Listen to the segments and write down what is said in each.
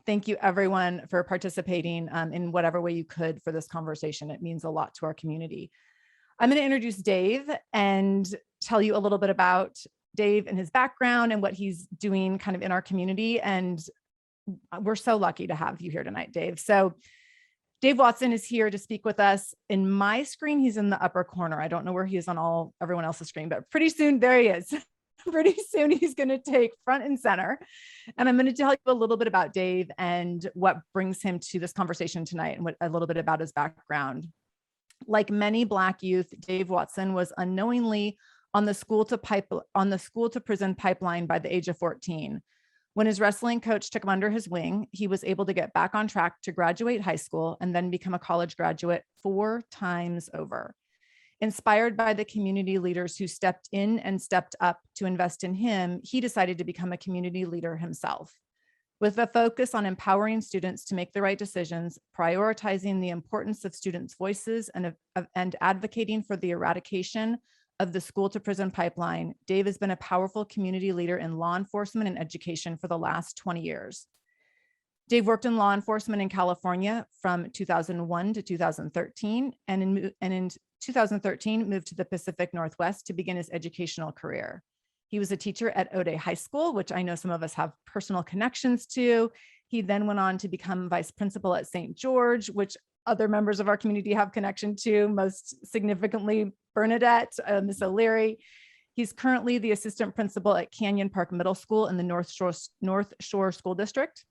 thank you everyone for participating in whatever way you could for this conversation. It means a lot to our community. I'm going to introduce Dave and tell you a little bit about Dave and his background and what he's doing kind of in our community. And we're so lucky to have you here tonight, Dave. So Dave Watson is here to speak with us. In my screen, he's in the upper corner. I don't know where he is on everyone else's screen, but pretty soon, there he is. Pretty soon he's going to take front and center. And I'm going to tell you a little bit about Dave and what brings him to this conversation tonight and a little bit about his background. Like many Black youth, Dave Watson was unknowingly on the school to prison pipeline by the age of 14. When his wrestling coach took him under his wing, he was able to get back on track to graduate high school and then become a college graduate 4 times over. Inspired by the community leaders who stepped in and stepped up to invest in him, he decided to become a community leader himself. With a focus on empowering students to make the right decisions, prioritizing the importance of students' voices, and advocating for the eradication of the school to prison pipeline, Dave has been a powerful community leader in law enforcement and education for the last 20 years. Dave worked in law enforcement in California from 2001 to 2013, and in 2013 moved to the Pacific Northwest to begin his educational career. He was a teacher at O'Day High School, which I know some of us have personal connections to. He then went on to become vice principal at St. George, which other members of our community have connection to, most significantly Bernadette, Miss O'Leary. He's currently the assistant principal at Canyon Park Middle School in the North Shore School District.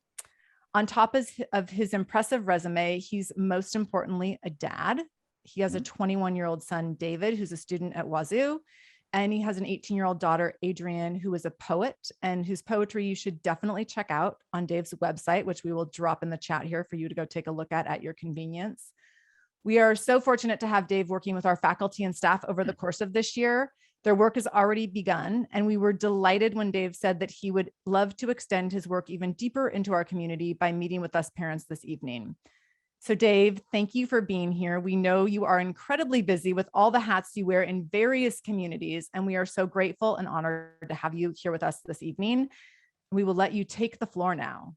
On top of his impressive resume, he's most importantly a dad. He has a 21-year-old son, David, who's a student at Wazoo. And he has an 18-year-old daughter, Adrienne, who is a poet and whose poetry you should definitely check out on Dave's website, which we will drop in the chat here for you to go take a look at your convenience. We are so fortunate to have Dave working with our faculty and staff over the course of this year. Their work has already begun, and we were delighted when Dave said that he would love to extend his work even deeper into our community by meeting with us parents this evening. So Dave, thank you for being here. We know you are incredibly busy with all the hats you wear in various communities, and we are so grateful and honored to have you here with us this evening. We will let you take the floor now.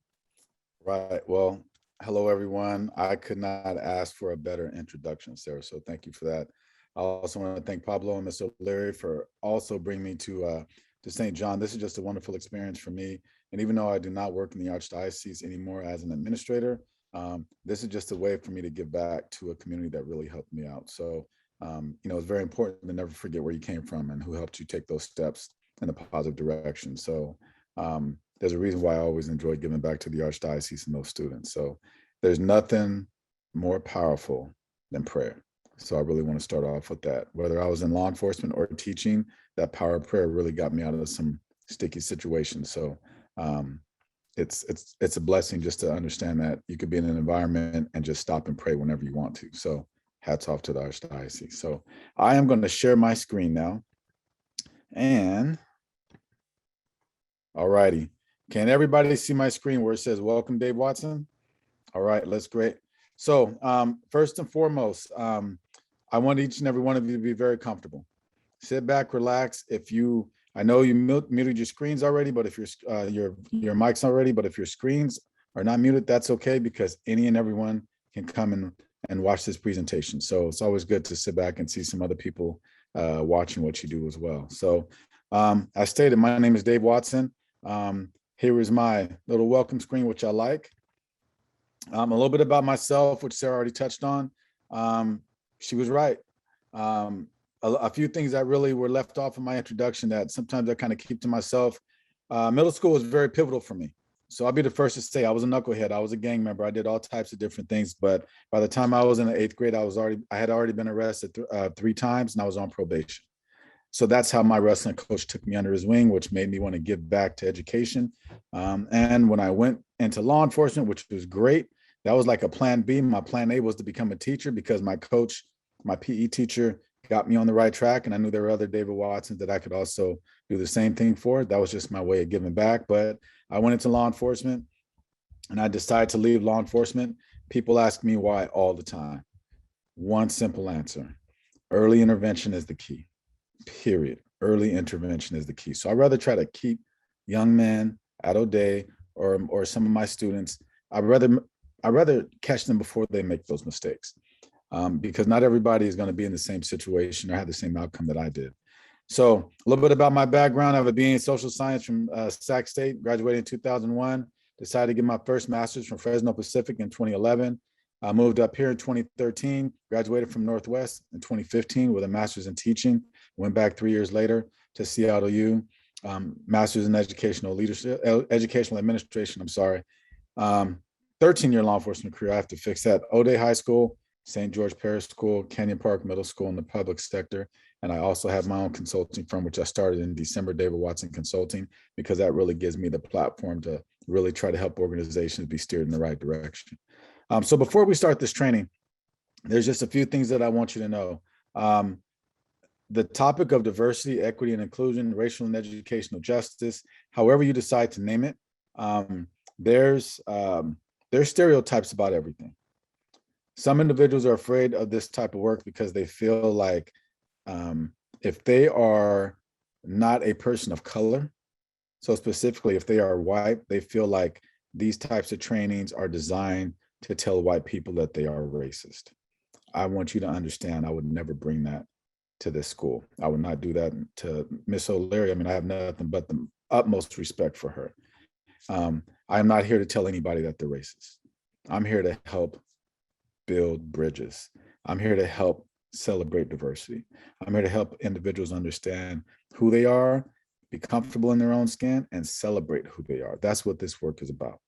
Right. Well, hello, everyone. I could not ask for a better introduction, Sarah, so thank you for that. I also want to thank Pablo and Ms. O'Leary for also bringing me to St. John. This is just a wonderful experience for me. And even though I do not work in the Archdiocese anymore as an administrator, this is just a way for me to give back to a community that really helped me out. So, it's very important to never forget where you came from and who helped you take those steps in a positive direction. So there's a reason why I always enjoy giving back to the Archdiocese and those students. So there's nothing more powerful than prayer. So I really want to start off with that. Whether I was in law enforcement or teaching, that power of prayer really got me out of some sticky situations. So it's a blessing just to understand that you could be in an environment and just stop and pray whenever you want to. So hats off to the Archdiocese. So I am going to share my screen now. And all righty. Can everybody see my screen where it says, welcome, Dave Watson? All right, let's great. So first and foremost, I want each and every one of you to be very comfortable. Sit back, relax. I know you muted your screens already, but if your mic's already, but if your screens are not muted, that's okay, because any and everyone can come and watch this presentation. So it's always good to sit back and see some other people watching what you do as well. So as stated, my name is Dave Watson. Here is my little welcome screen, which I like. A little bit about myself, which Sarah already touched on. She was right. A few things that really were left off in my introduction that sometimes I kind of keep to myself. Middle school was very pivotal for me. So I'll be the first to say I was a knucklehead. I was a gang member. I did all types of different things. But by the time I was in the 8th grade, I had already been arrested 3 times, and I was on probation. So that's how my wrestling coach took me under his wing, which made me want to give back to education. And when I went into law enforcement, which was great, that was like a plan B. My plan A was to become a teacher, because my coach, my PE teacher, got me on the right track. And I knew there were other David Watsons that I could also do the same thing for. That was just my way of giving back. But I went into law enforcement and I decided to leave law enforcement. People ask me why all the time. One simple answer: early intervention is the key, period. Early intervention is the key. So I'd rather try to keep young men at O'Day or some of my students I'd rather catch them before they make those mistakes, because not everybody is going to be in the same situation or have the same outcome that I did. So a little bit about my background. I have a BA in social science from Sac State, graduated in 2001, decided to get my first master's from Fresno Pacific in 2011. I moved up here in 2013, graduated from Northwest in 2015 with a master's in teaching, went back 3 years later to Seattle U, master's in educational leadership, educational administration, 13-year law enforcement career. I have to fix that. O'Day High School, St. George Parish School, Canyon Park Middle School in the public sector. And I also have my own consulting firm, which I started in December, David Watson Consulting, because that really gives me the platform to really try to help organizations be steered in the right direction. So before we start this training, there's just a few things that I want you to know. The topic of diversity, equity, and inclusion, racial and educational justice, however you decide to name it, there's stereotypes about everything. Some individuals are afraid of this type of work because they feel like if they are not a person of color, so specifically if they are white, they feel like these types of trainings are designed to tell white people that they are racist. I want you to understand, I would never bring that to this school. I would not do that to Miss O'Leary. I mean, I have nothing but the utmost respect for her. I am not here to tell anybody that they're racist. I'm here to help build bridges. I'm here to help celebrate diversity. I'm here to help individuals understand who they are, be comfortable in their own skin, and celebrate who they are. That's what this work is about.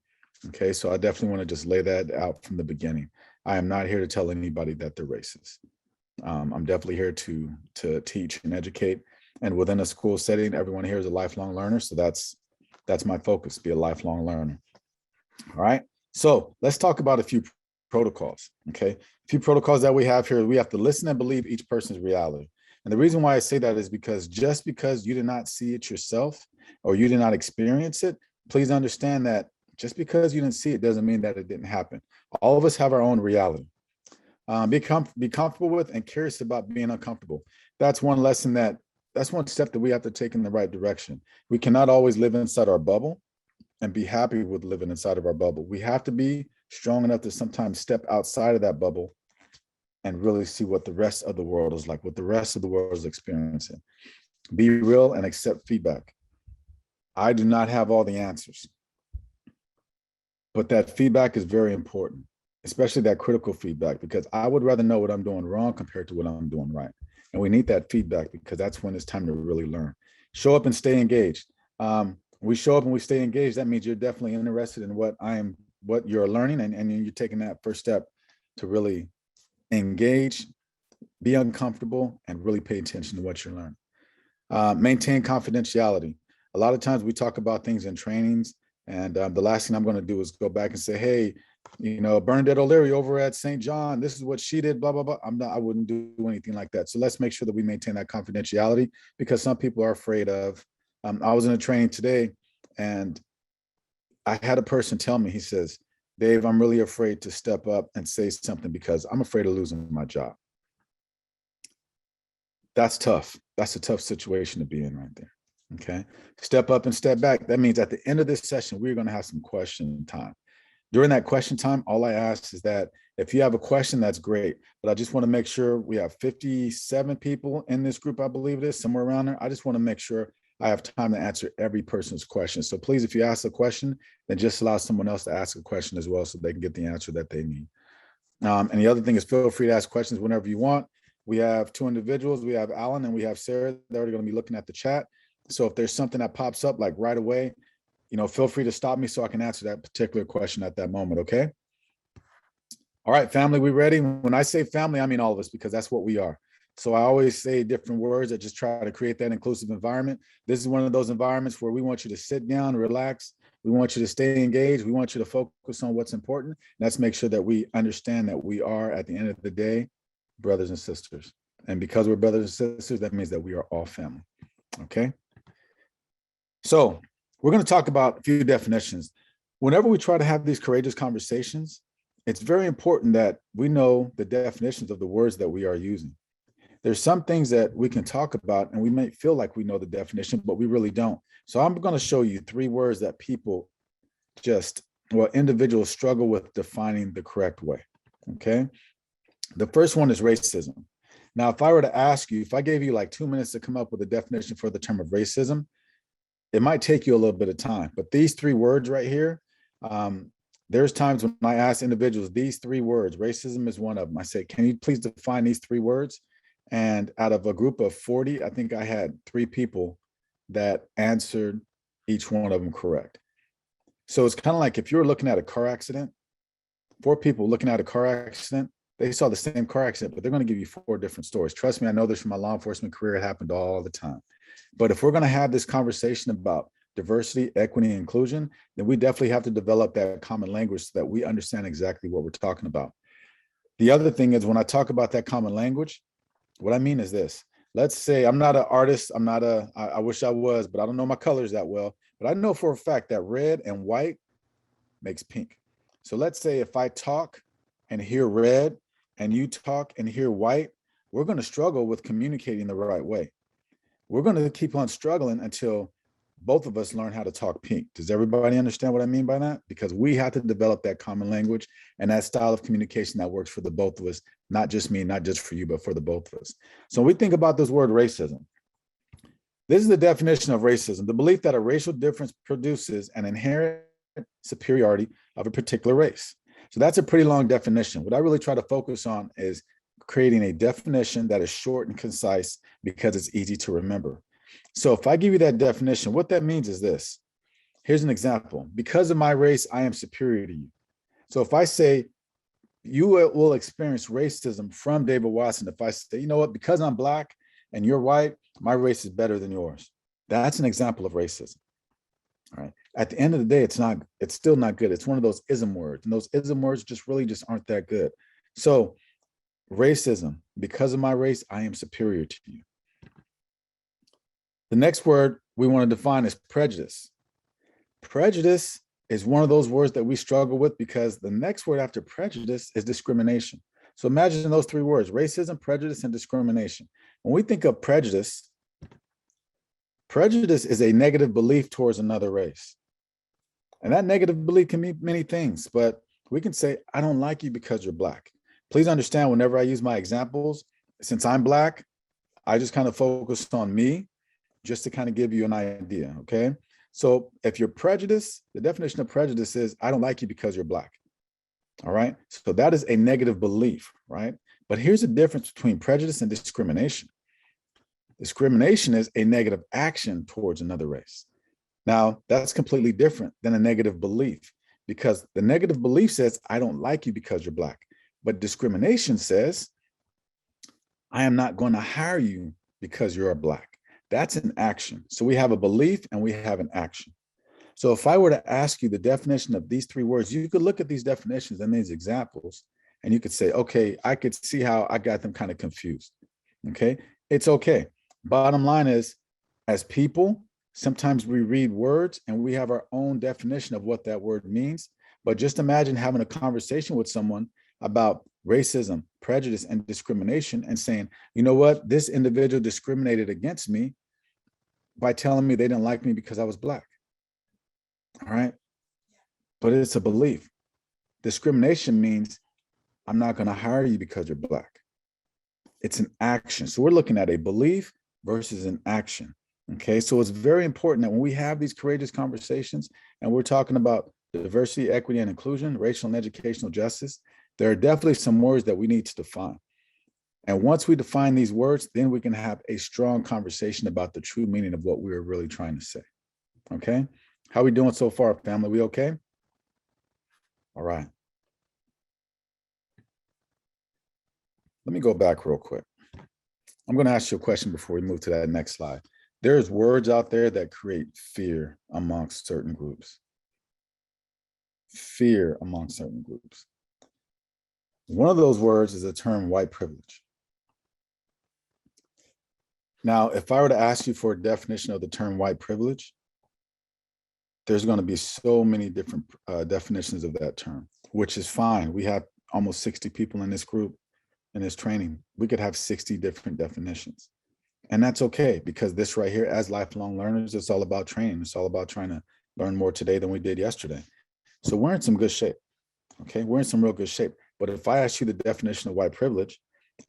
Okay, so I definitely want to just lay that out from the beginning. I am not here to tell anybody that they're racist. I'm definitely here to teach and educate. And within a school setting, everyone here is a lifelong learner. So that's my focus, be a lifelong learner. All right, so let's talk about a few protocols, okay? A few protocols that we have here. We have to listen and believe each person's reality. And the reason why I say that is because just because you did not see it yourself or you did not experience it, please understand that just because you didn't see it doesn't mean that it didn't happen. All of us have our own reality. Be comfortable with and curious about being uncomfortable. That's one lesson that's one step that we have to take in the right direction. We cannot always live inside our bubble and be happy with living inside of our bubble. We have to be strong enough to sometimes step outside of that bubble and really see what the rest of the world is like, what the rest of the world is experiencing. Be real and accept feedback. I do not have all the answers, but that feedback is very important, especially that critical feedback, because I would rather know what I'm doing wrong compared to what I'm doing right. And we need that feedback because that's when it's time to really learn. Show up and stay engaged. We show up and we stay engaged. That means you're definitely interested in what you're learning, and you're taking that first step to really engage, be uncomfortable, and really pay attention to what you're learning. Maintain confidentiality. A lot of times we talk about things in trainings, and the last thing I'm going to do is go back and say, hey, Bernadette O'Leary over at St. John, this is what she did, blah, blah, blah. I wouldn't do anything like that. So let's make sure that we maintain that confidentiality, because some people are afraid of, I was in a training today and I had a person tell me, he says, Dave, I'm really afraid to step up and say something because I'm afraid of losing my job. That's tough. That's a tough situation to be in right there. Okay. Step up and step back. That means at the end of this session, we're going to have some question time. During that question time, all I ask is that if you have a question, that's great. But I just want to make sure we have 57 people in this group, I believe it is, somewhere around there. I just want to make sure I have time to answer every person's question. So please, if you ask a question, then just allow someone else to ask a question as well so they can get the answer that they need. And the other thing is feel free to ask questions whenever you want. We have two individuals. We have Alan and we have Sarah. They're going to be looking at the chat. So if there's something that pops up like right away, feel free to stop me so I can answer that particular question at that moment, okay? All right, family, we ready? When I say family, I mean all of us, because that's what we are. So I always say different words that just try to create that inclusive environment. This is one of those environments where we want you to sit down, relax. We want you to stay engaged. We want you to focus on what's important. Let's make sure that we understand that we are, at the end of the day, brothers and sisters. And because we're brothers and sisters, that means that we are all family, okay? So we're going to talk about a few definitions. Whenever we try to have these courageous conversations, it's very important that we know the definitions of the words that we are using. There's some things that we can talk about and we may feel like we know the definition, but we really don't. So I'm going to show you 3 words that people just individuals struggle with defining the correct way. Okay. The first one is racism. Now, if I were to ask you, if I gave you like 2 minutes to come up with a definition for the term of racism, it might take you a little bit of time. But these three words right here, there's times when I ask individuals these three words, racism is one of them. I say, can you please define these three words? And out of a group of 40, I think I had 3 people that answered each one of them correct. So it's kind of like if you're looking at a car accident, 4 people looking at a car accident, they saw the same car accident, but they're going to give you 4 different stories. Trust me, I know this from my law enforcement career. It happened all the time. But if we're going to have this conversation about diversity, equity, and inclusion, then we definitely have to develop that common language so that we understand exactly what we're talking about. The other thing is when I talk about that common language, what I mean is this. Let's say I'm not an artist. I wish I was, but I don't know my colors that well. But I know for a fact that red and white makes pink. So let's say if I talk and hear red and you talk and hear white, we're going to struggle with communicating the right way. We're going to keep on struggling until both of us learn how to talk pink. Does everybody understand what I mean by that? Because we have to develop that common language and that style of communication that works for the both of us, not just me, not just for you, but for the both of us. So when we think about this word racism, this is the definition of racism: the belief that a racial difference produces an inherent superiority of a particular race. So that's a pretty long definition. What I really try to focus on is creating a definition that is short and concise because it's easy to remember. So if I give you that definition, what that means is this. Here's an example. Because of my race, I am superior to you. So if I say you will experience racism from David Watson, if I say, you know what, because I'm Black and you're white, my race is better than yours. That's an example of racism. All right. At the end of the day, it's still not good. It's one of those ism words, and those ism words just aren't that good. So racism, because of my race, I am superior to you. The next word we want to define is prejudice. Prejudice is one of those words that we struggle with because the next word after prejudice is discrimination. So imagine those 3 words: racism, prejudice, and discrimination. When we think of prejudice, prejudice is a negative belief towards another race. And that negative belief can mean many things, but we can say, I don't like you because you're Black. Please understand, whenever I use my examples, since I'm Black, I just kind of focus on me just to kind of give you an idea, okay? So if you're prejudiced, the definition of prejudice is, I don't like you because you're Black, all right? So that is a negative belief, right? But here's the difference between prejudice and discrimination. Discrimination is a negative action towards another race. Now, that's completely different than a negative belief, because the negative belief says, I don't like you because you're Black. But discrimination says, I am not going to hire you because you're a Black. That's an action. So we have a belief and we have an action. So if I were to ask you the definition of these 3 words, you could look at these definitions and these examples, and you could say, okay, I could see how I got them kind of confused. Okay, it's okay. Bottom line is, as people, sometimes we read words and we have our own definition of what that word means. But just imagine having a conversation with someone about racism, prejudice, and discrimination and saying, you know what, this individual discriminated against me by telling me they didn't like me because I was Black. All right. But it's a belief. Discrimination means I'm not going to hire you because you're Black. It's an action. So we're looking at a belief versus an action. Okay. So it's very important that when we have these courageous conversations and we're talking about diversity, equity, and inclusion, racial and educational justice, there are definitely some words that we need to define. And once we define these words, then we can have a strong conversation about the true meaning of what we were really trying to say. Okay. How we doing so far, family? We okay? All right. Let me go back real quick. I'm going to ask you a question before we move to that next slide. There's words out there that create fear amongst certain groups. Fear among certain groups. One of those words is the term white privilege. Now, if I were to ask you for a definition of the term white privilege, there's going to be so many different definitions of that term, which is fine. We have almost 60 people in this group, in this training. We could have 60 different definitions. And that's okay, because this right here, as lifelong learners, it's all about training. It's all about trying to learn more today than we did yesterday. So we're in some good shape. Okay, we're in some real good shape. But if I ask you the definition of white privilege,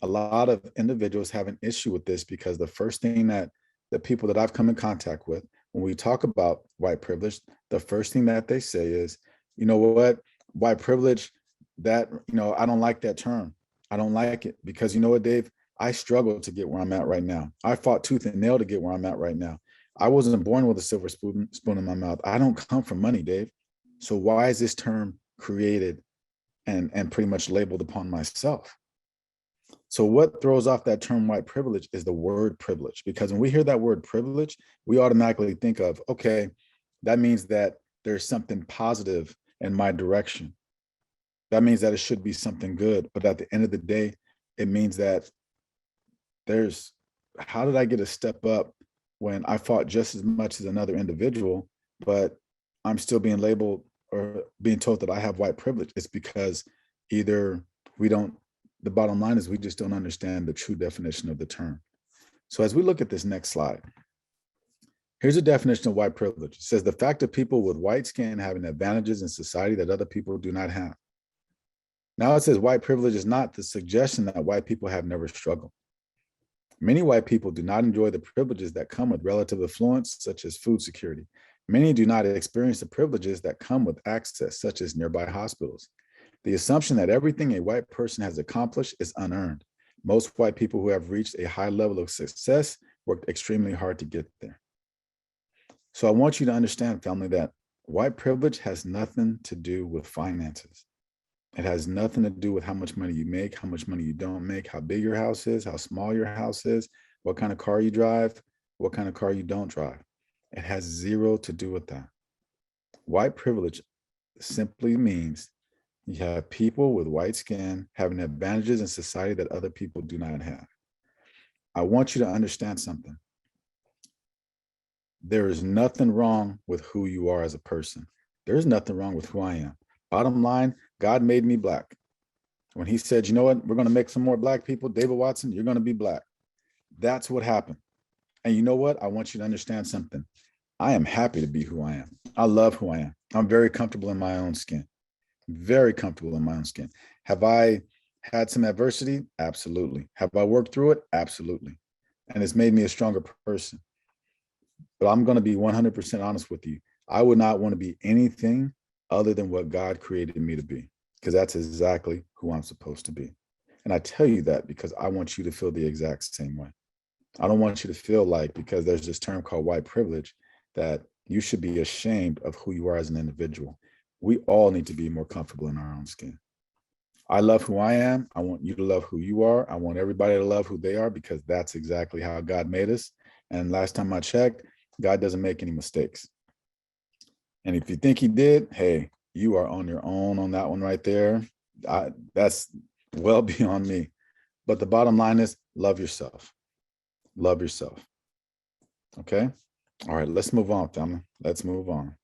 a lot of individuals have an issue with this because the first thing that the people that I've come in contact with, when we talk about white privilege, the first thing that they say is, you know what, white privilege, that, I don't like that term. I don't like it because, you know what, Dave, I struggle to get where I'm at right now. I fought tooth and nail to get where I'm at right now. I wasn't born with a silver spoon in my mouth. I don't come from money, Dave. So why is this term created and pretty much labeled upon myself? So what throws off that term white privilege is the word privilege, because when we hear that word privilege, we automatically think of, okay, that means that there's something positive in my direction. That means that it should be something good. But at the end of the day, it means that how did I get a step up when I fought just as much as another individual, but I'm still being labeled or being told that I have white privilege? It's because either the bottom line is we just don't understand the true definition of the term. So as we look at this next slide, here's a definition of white privilege. It says the fact of people with white skin having advantages in society that other people do not have. Now it says white privilege is not the suggestion that white people have never struggled. Many white people do not enjoy the privileges that come with relative affluence, such as food security. Many do not experience the privileges that come with access, such as nearby hospitals. The assumption that everything a white person has accomplished is unearned. Most white people who have reached a high level of success worked extremely hard to get there. So I want you to understand, family, that white privilege has nothing to do with finances. It has nothing to do with how much money you make, how much money you don't make, how big your house is, how small your house is, what kind of car you drive, what kind of car you don't drive. It has zero to do with that. White privilege simply means you have people with white skin having advantages in society that other people do not have. I want you to understand something. There is nothing wrong with who you are as a person. There's nothing wrong with who I am. Bottom line, God made me black. When he said, you know what, we're going to make some more black people, David Watson, you're going to be black. That's what happened. And you know what? I want you to understand something. I am happy to be who I am. I love who I am. I'm very comfortable in my own skin. Very comfortable in my own skin. Have I had some adversity? Absolutely. Have I worked through it? Absolutely. And it's made me a stronger person. But I'm going to be 100% honest with you. I would not want to be anything other than what God created me to be, because that's exactly who I'm supposed to be. And I tell you that because I want you to feel the exact same way. I don't want you to feel like, because there's this term called white privilege, that you should be ashamed of who you are as an individual. We all need to be more comfortable in our own skin. I love who I am. I want you to love who you are. I want everybody to love who they are, because that's exactly how God made us. And last time I checked, God doesn't make any mistakes. And if you think he did, hey, you are on your own on that one right there. That's well beyond me. But the bottom line is love yourself. Love yourself. Okay? All right, let's move on, family. Let's move on.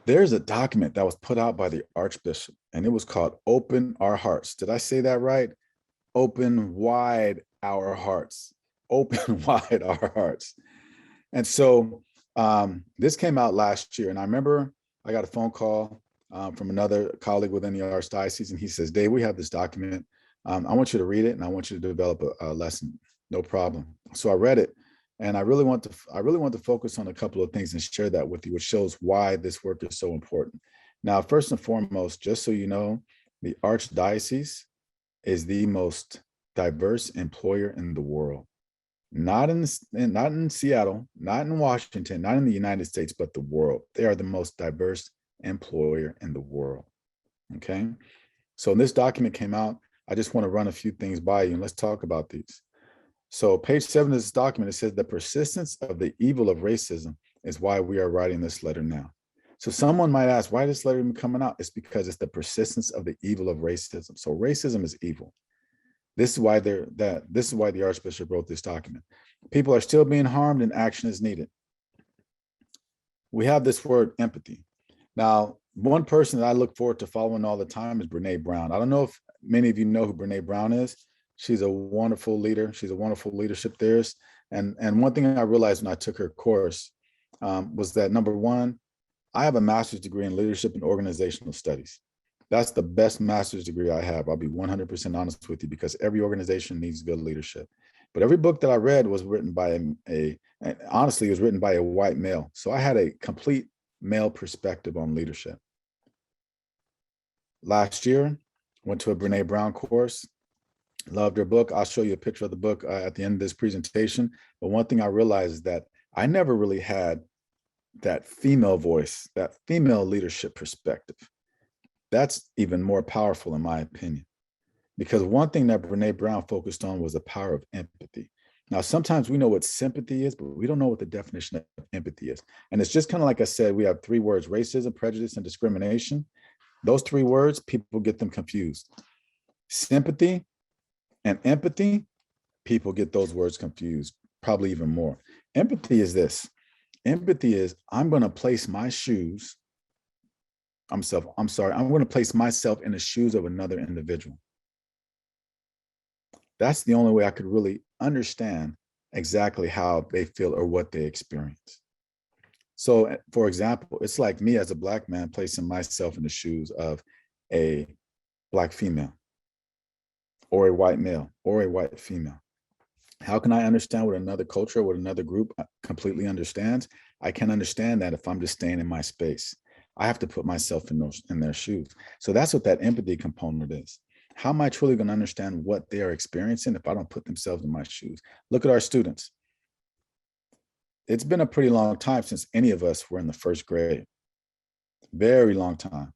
There's a document that was put out by the Archbishop, and it was called Open Our Hearts. Did I say that right? Open wide our hearts. Open wide our hearts. And so this came out last year, and I remember I got a phone call from another colleague within the Archdiocese, and he says, Dave, we have this document. I want you to read it, and I want you to develop a lesson. No problem. So I read it, and I really want to focus on a couple of things and share that with you, which shows why this work is so important. Now, first and foremost, just so you know, the Archdiocese is the most diverse employer in the world. Not in Seattle, not in Washington, not in the United States, but the world. They are the most diverse employer in the world. Okay. So when this document came out, I just want to run a few things by you and let's talk about these. So page 7 of this document, it says the persistence of the evil of racism is why we are writing this letter now. So someone might ask, why this letter even coming out? It's because it's the persistence of the evil of racism. So racism is evil. This is why the Archbishop wrote this document. People are still being harmed and action is needed. We have this word empathy. Now, one person that I look forward to following all the time is Brene Brown. I don't know if many of you know who Brene Brown is. She's a wonderful leader. She's a wonderful leadership theorist. And one thing I realized when I took her course was that, number one, I have a master's degree in leadership and organizational studies. That's the best master's degree I have. I'll be 100% honest with you, because every organization needs good leadership. But every book that I read was written by and honestly, it was written by a white male. So I had a complete male perspective on leadership. Last year, went to a Brene Brown course. Loved her book. I'll show you a picture of the book at the end of this presentation. But one thing I realized is that I never really had that female voice, that female leadership perspective. That's even more powerful in my opinion, because one thing that Brene Brown focused on was the power of empathy. Now, sometimes we know what sympathy is, but we don't know what the definition of empathy is. And it's just kind of like I said, we have three words: racism, prejudice, and discrimination. Those three words, people get them confused. Sympathy and empathy, people get those words confused, probably even more. Empathy is this. Empathy is, I'm going to place my shoes, I'm going to place myself in the shoes of another individual. That's the only way I could really understand exactly how they feel or what they experience. So, for example, it's like me as a Black man placing myself in the shoes of a Black female, or a white male, or a white female. How can I understand what another culture, what another group completely understands? I can't understand that if I'm just staying in my space. I have to put myself in their shoes. So that's what that empathy component is. How am I truly going to understand what they are experiencing if I don't put themselves in my shoes? Look at our students. It's been a pretty long time since any of us were in the first grade. Very long time.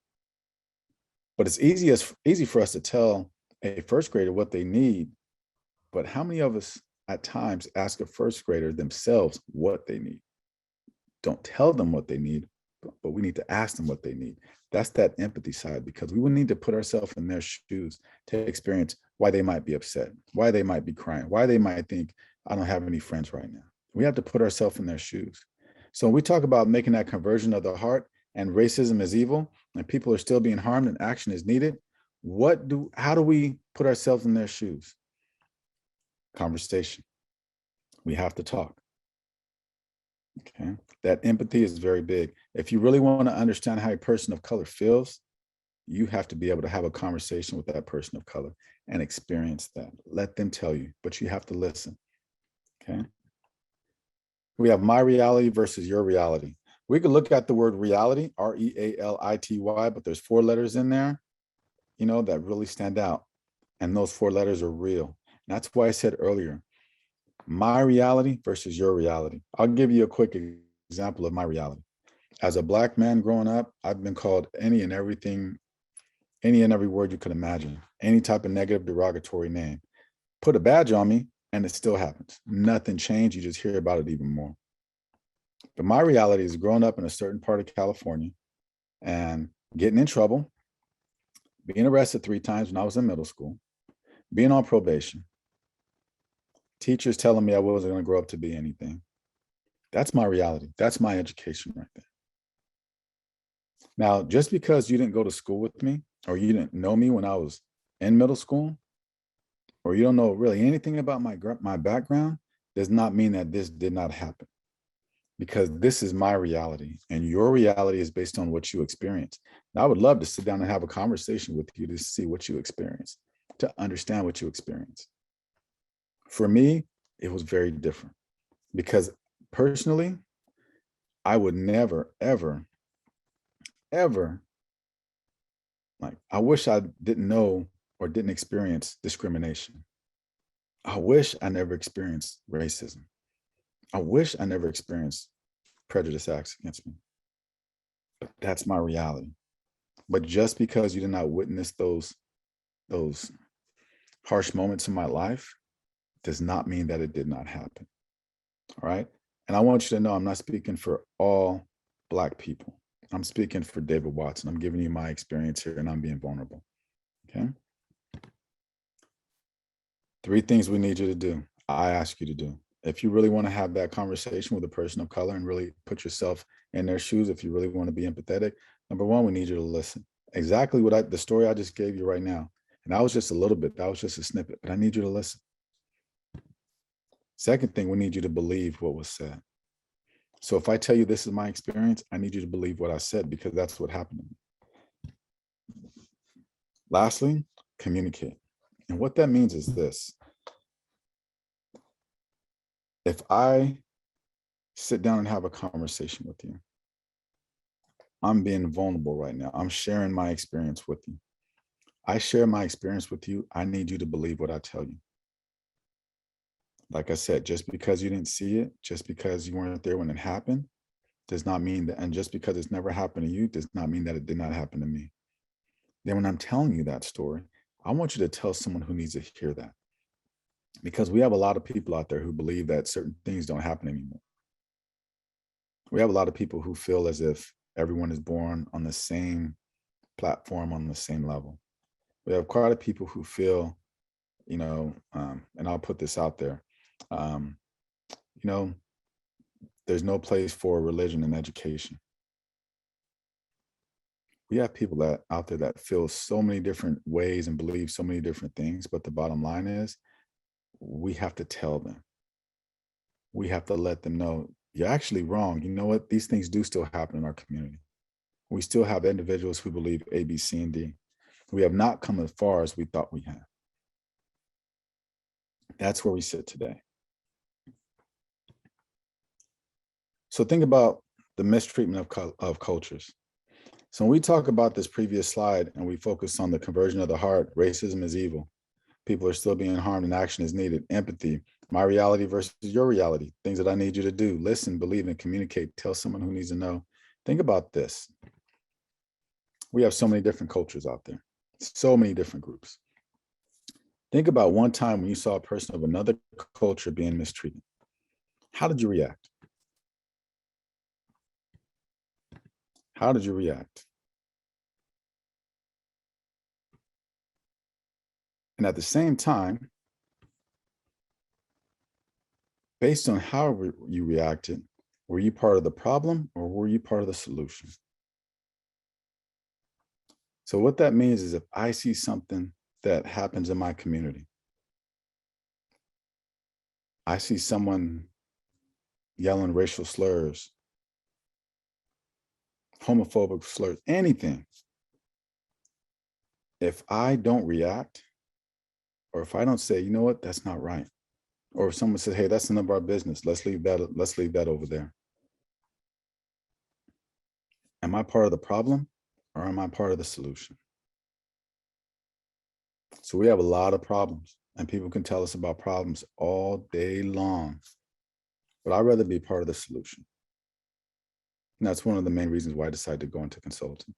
But it's easy for us to tell a first grader what they need. But how many of us at times ask a first grader themselves what they need? Don't tell them what they need, but we need to ask them what they need. That's that empathy side, because we would need to put ourselves in their shoes to experience why they might be upset, why they might be crying, why they might think, I don't have any friends right now. We have to put ourselves in their shoes. So when we talk about making that conversion of the heart, and racism is evil, and people are still being harmed and action is needed, how do we put ourselves in their shoes? Conversation. We have to talk. Okay, that empathy is very big. If you really want to understand how a person of color feels, you have to be able to have a conversation with that person of color and experience that. Let them tell you, but you have to listen. Okay. We have my reality versus your reality. We could look at the word reality, R-E-A-L-I-T-Y, but there's 4 letters in there, that really stand out. And those 4 letters are real. And that's why I said earlier, my reality versus your reality. I'll give you a quick example of my reality. As a Black man growing up, I've been called any and every word you could imagine, any type of negative derogatory name. Put a badge on me and it still happens. Nothing changed. You just hear about it even more. But my reality is growing up in a certain part of California and getting in trouble, being arrested 3 times when I was in middle school, being on probation, teachers telling me I wasn't going to grow up to be anything. That's my reality. That's my education right there. Now, just because you didn't go to school with me, or you didn't know me when I was in middle school, or you don't know really anything about my background, does not mean that this did not happen. Because this is my reality, and your reality is based on what you experience. Now, I would love to sit down and have a conversation with you to see what you experience, to understand what you experience. For me, it was very different, because personally, I would never, ever, ever, I wish I didn't know or didn't experience discrimination. I wish I never experienced racism. I wish I never experienced prejudice acts against me. But that's my reality. But just because you did not witness those harsh moments in my life does not mean that it did not happen. All right. And I want you to know I'm not speaking for all Black people. I'm speaking for David Watson. I'm giving you my experience here, and I'm being vulnerable. Okay. 3 things we need you to do. I ask you to do. If you really want to have that conversation with a person of color and really put yourself in their shoes, if you really want to be empathetic, number 1, we need you to listen. Exactly the story I just gave you right now. And that was just a little bit, that was just a snippet, but I need you to listen. Second thing, we need you to believe what was said. So if I tell you this is my experience, I need you to believe what I said, because that's what happened to me. Lastly, communicate. And what that means is this. If I sit down and have a conversation with you, I'm being vulnerable right now. I'm sharing my experience with you. I share my experience with you. I need you to believe what I tell you. Like I said, just because you didn't see it, just because you weren't there when it happened, does not mean that, and just because it's never happened to you, does not mean that it did not happen to me. Then when I'm telling you that story, I want you to tell someone who needs to hear that. Because we have a lot of people out there who believe that certain things don't happen anymore. We have a lot of people who feel as if everyone is born on the same platform, on the same level. We have quite a people who feel, and I'll put this out there, um, there's no place for religion in education. We have people that out there that feel so many different ways and believe so many different things, but the bottom line is we have to tell them. We have to let them know, you're actually wrong. You know what? These things do still happen in our community. We still have individuals who believe A, B, C, and D. We have not come as far as we thought we had. That's where we sit today. So think about the mistreatment of cultures. So when we talk about this previous slide and we focus on the conversion of the heart, racism is evil. People are still being harmed and action is needed. Empathy, my reality versus your reality, things that I need you to do. Listen, believe, and communicate. Tell someone who needs to know. Think about this. We have so many different cultures out there, so many different groups. Think about one time when you saw a person of another culture being mistreated. How did you react? How did you react? And at the same time, based on how you reacted, were you part of the problem or were you part of the solution? So what that means is if I see something that happens in my community, I see someone yelling racial slurs, homophobic slurs, anything. If I don't react, or if I don't say, you know what, that's not right. Or if someone says, hey, that's none of our business, let's leave that over there. Am I part of the problem or am I part of the solution? So we have a lot of problems and people can tell us about problems all day long, but I'd rather be part of the solution. And that's one of the main reasons why I decided to go into consulting.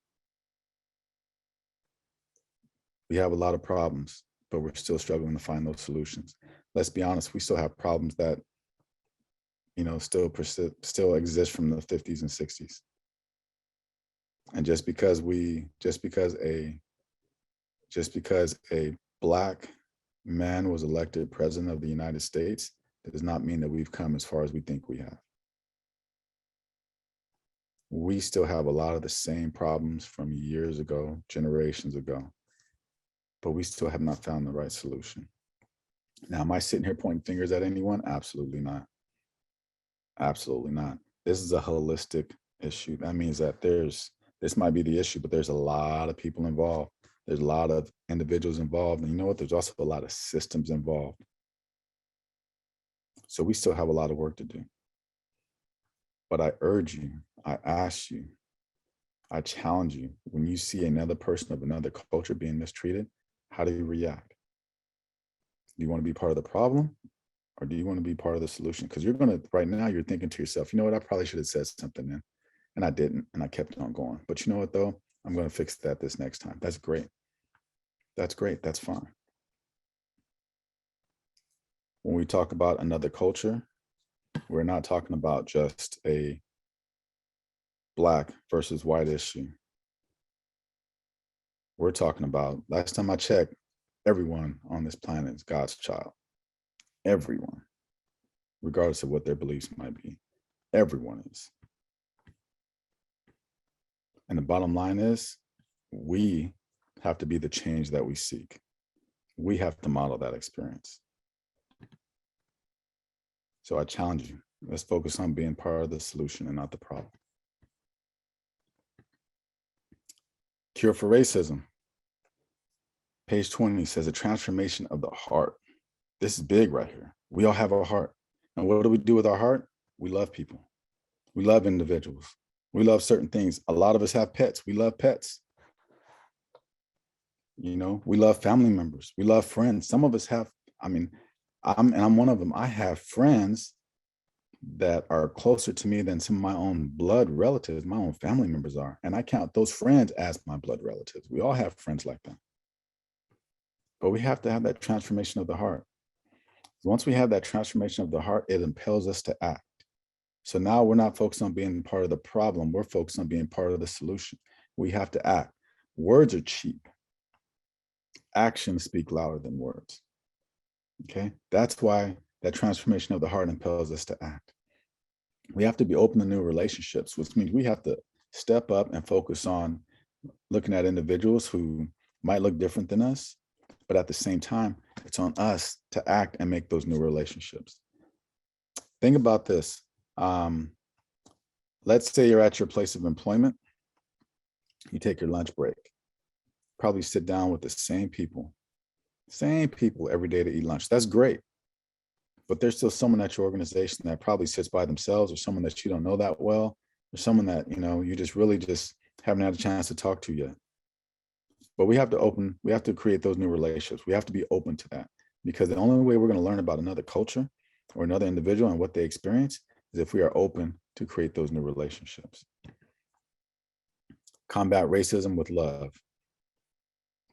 We have a lot of problems, but we're still struggling to find those solutions. Let's be honest, we still have problems that, still exist from the 50s and 60s. And just because a Black man was elected president of the United States does not mean that we've come as far as we think we have. We still have a lot of the same problems from years ago, generations ago, but we still have not found the right solution. Now, am I sitting here pointing fingers at anyone? Absolutely not. Absolutely not. This is a holistic issue. That means that this might be the issue, but there's a lot of people involved. There's a lot of individuals involved. And you know what? There's also a lot of systems involved. So we still have a lot of work to do. But I urge you, I ask you, I challenge you, when you see another person of another culture being mistreated, how do you react? Do you want to be part of the problem or do you want to be part of the solution? Because right now you're thinking to yourself, you know what, I probably should have said something then. And I didn't, and I kept on going. But you know what though? I'm going to fix that this next time. That's great. That's great. That's fine. When we talk about another culture, we're not talking about just a Black versus white issue. We're talking about, last time I checked, everyone on this planet is God's child. Everyone, regardless of what their beliefs might be. Everyone is. And the bottom line is, we have to be the change that we seek. We have to model that experience. So I challenge you. Let's focus on being part of the solution and not the problem. Cure for racism. Page 20 says a transformation of the heart. This is big right here. We all have a heart. And what do we do with our heart? We love people. We love individuals. We love certain things. A lot of us have pets. We love pets. You know, we love family members. We love friends. Some of us have, I'm one of them. I have friends that are closer to me than some of my own blood relatives, my own family members are. And I count those friends as my blood relatives. We all have friends like that. But we have to have that transformation of the heart. Once we have that transformation of the heart, it impels us to act. So now we're not focused on being part of the problem. We're focused on being part of the solution. We have to act. Words are cheap. Actions speak louder than words. Okay, that's why that transformation of the heart impels us to act. We have to be open to new relationships, which means we have to step up and focus on looking at individuals who might look different than us, but at the same time, it's on us to act and make those new relationships. Think about this. Let's say you're at your place of employment. You take your lunch break. Probably sit down with the same people every day to eat lunch. That's great. But there's still someone at your organization that probably sits by themselves, or someone that you don't know that well, or someone that, you know, you just really just haven't had a chance to talk to yet. But we have to create those new relationships. We have to be open to that, because the only way we're going to learn about another culture or another individual and what they experience is if we are open to create those new relationships. Combat racism with love.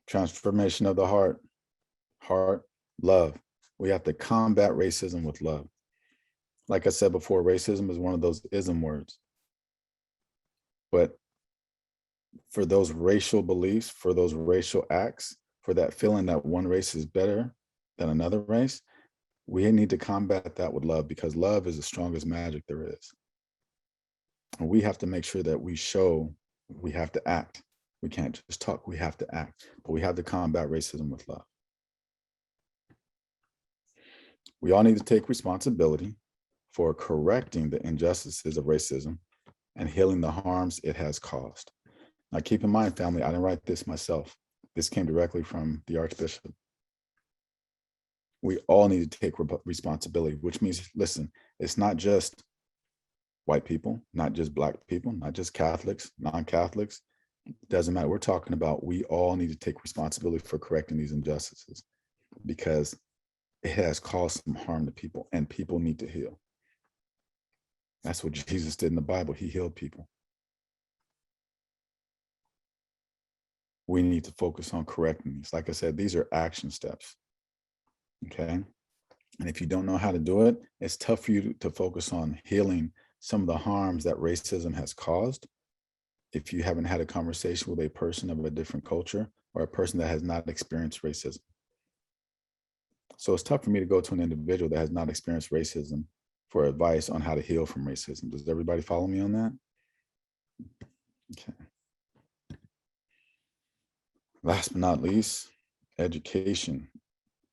Transformation of the heart, love. We have to combat racism with love. Like I said before, racism is one of those ism words. But for those racial beliefs, for those racial acts, for that feeling that one race is better than another race, we need to combat that with love, because love is the strongest magic there is. And we have to make sure that we have to act. We can't just talk, we have to act, but we have to combat racism with love. We all need to take responsibility for correcting the injustices of racism and healing the harms it has caused. Now, keep in mind, family, I didn't write this myself. This came directly from the Archbishop. We all need to take responsibility, which means, listen, it's not just white people, not just Black people, not just Catholics, non-Catholics. Doesn't matter. We're talking about we all need to take responsibility for correcting these injustices, because it has caused some harm to people, and people need to heal. That's what Jesus did in the Bible. He healed people. We need to focus on correcting these. Like I said, these are action steps. Okay. And if you don't know how to do it, it's tough for you to focus on healing some of the harms that racism has caused if you haven't had a conversation with a person of a different culture or a person that has not experienced racism. So it's tough for me to go to an individual that has not experienced racism for advice on how to heal from racism. Does everybody follow me on that? Okay. Last but not least, education.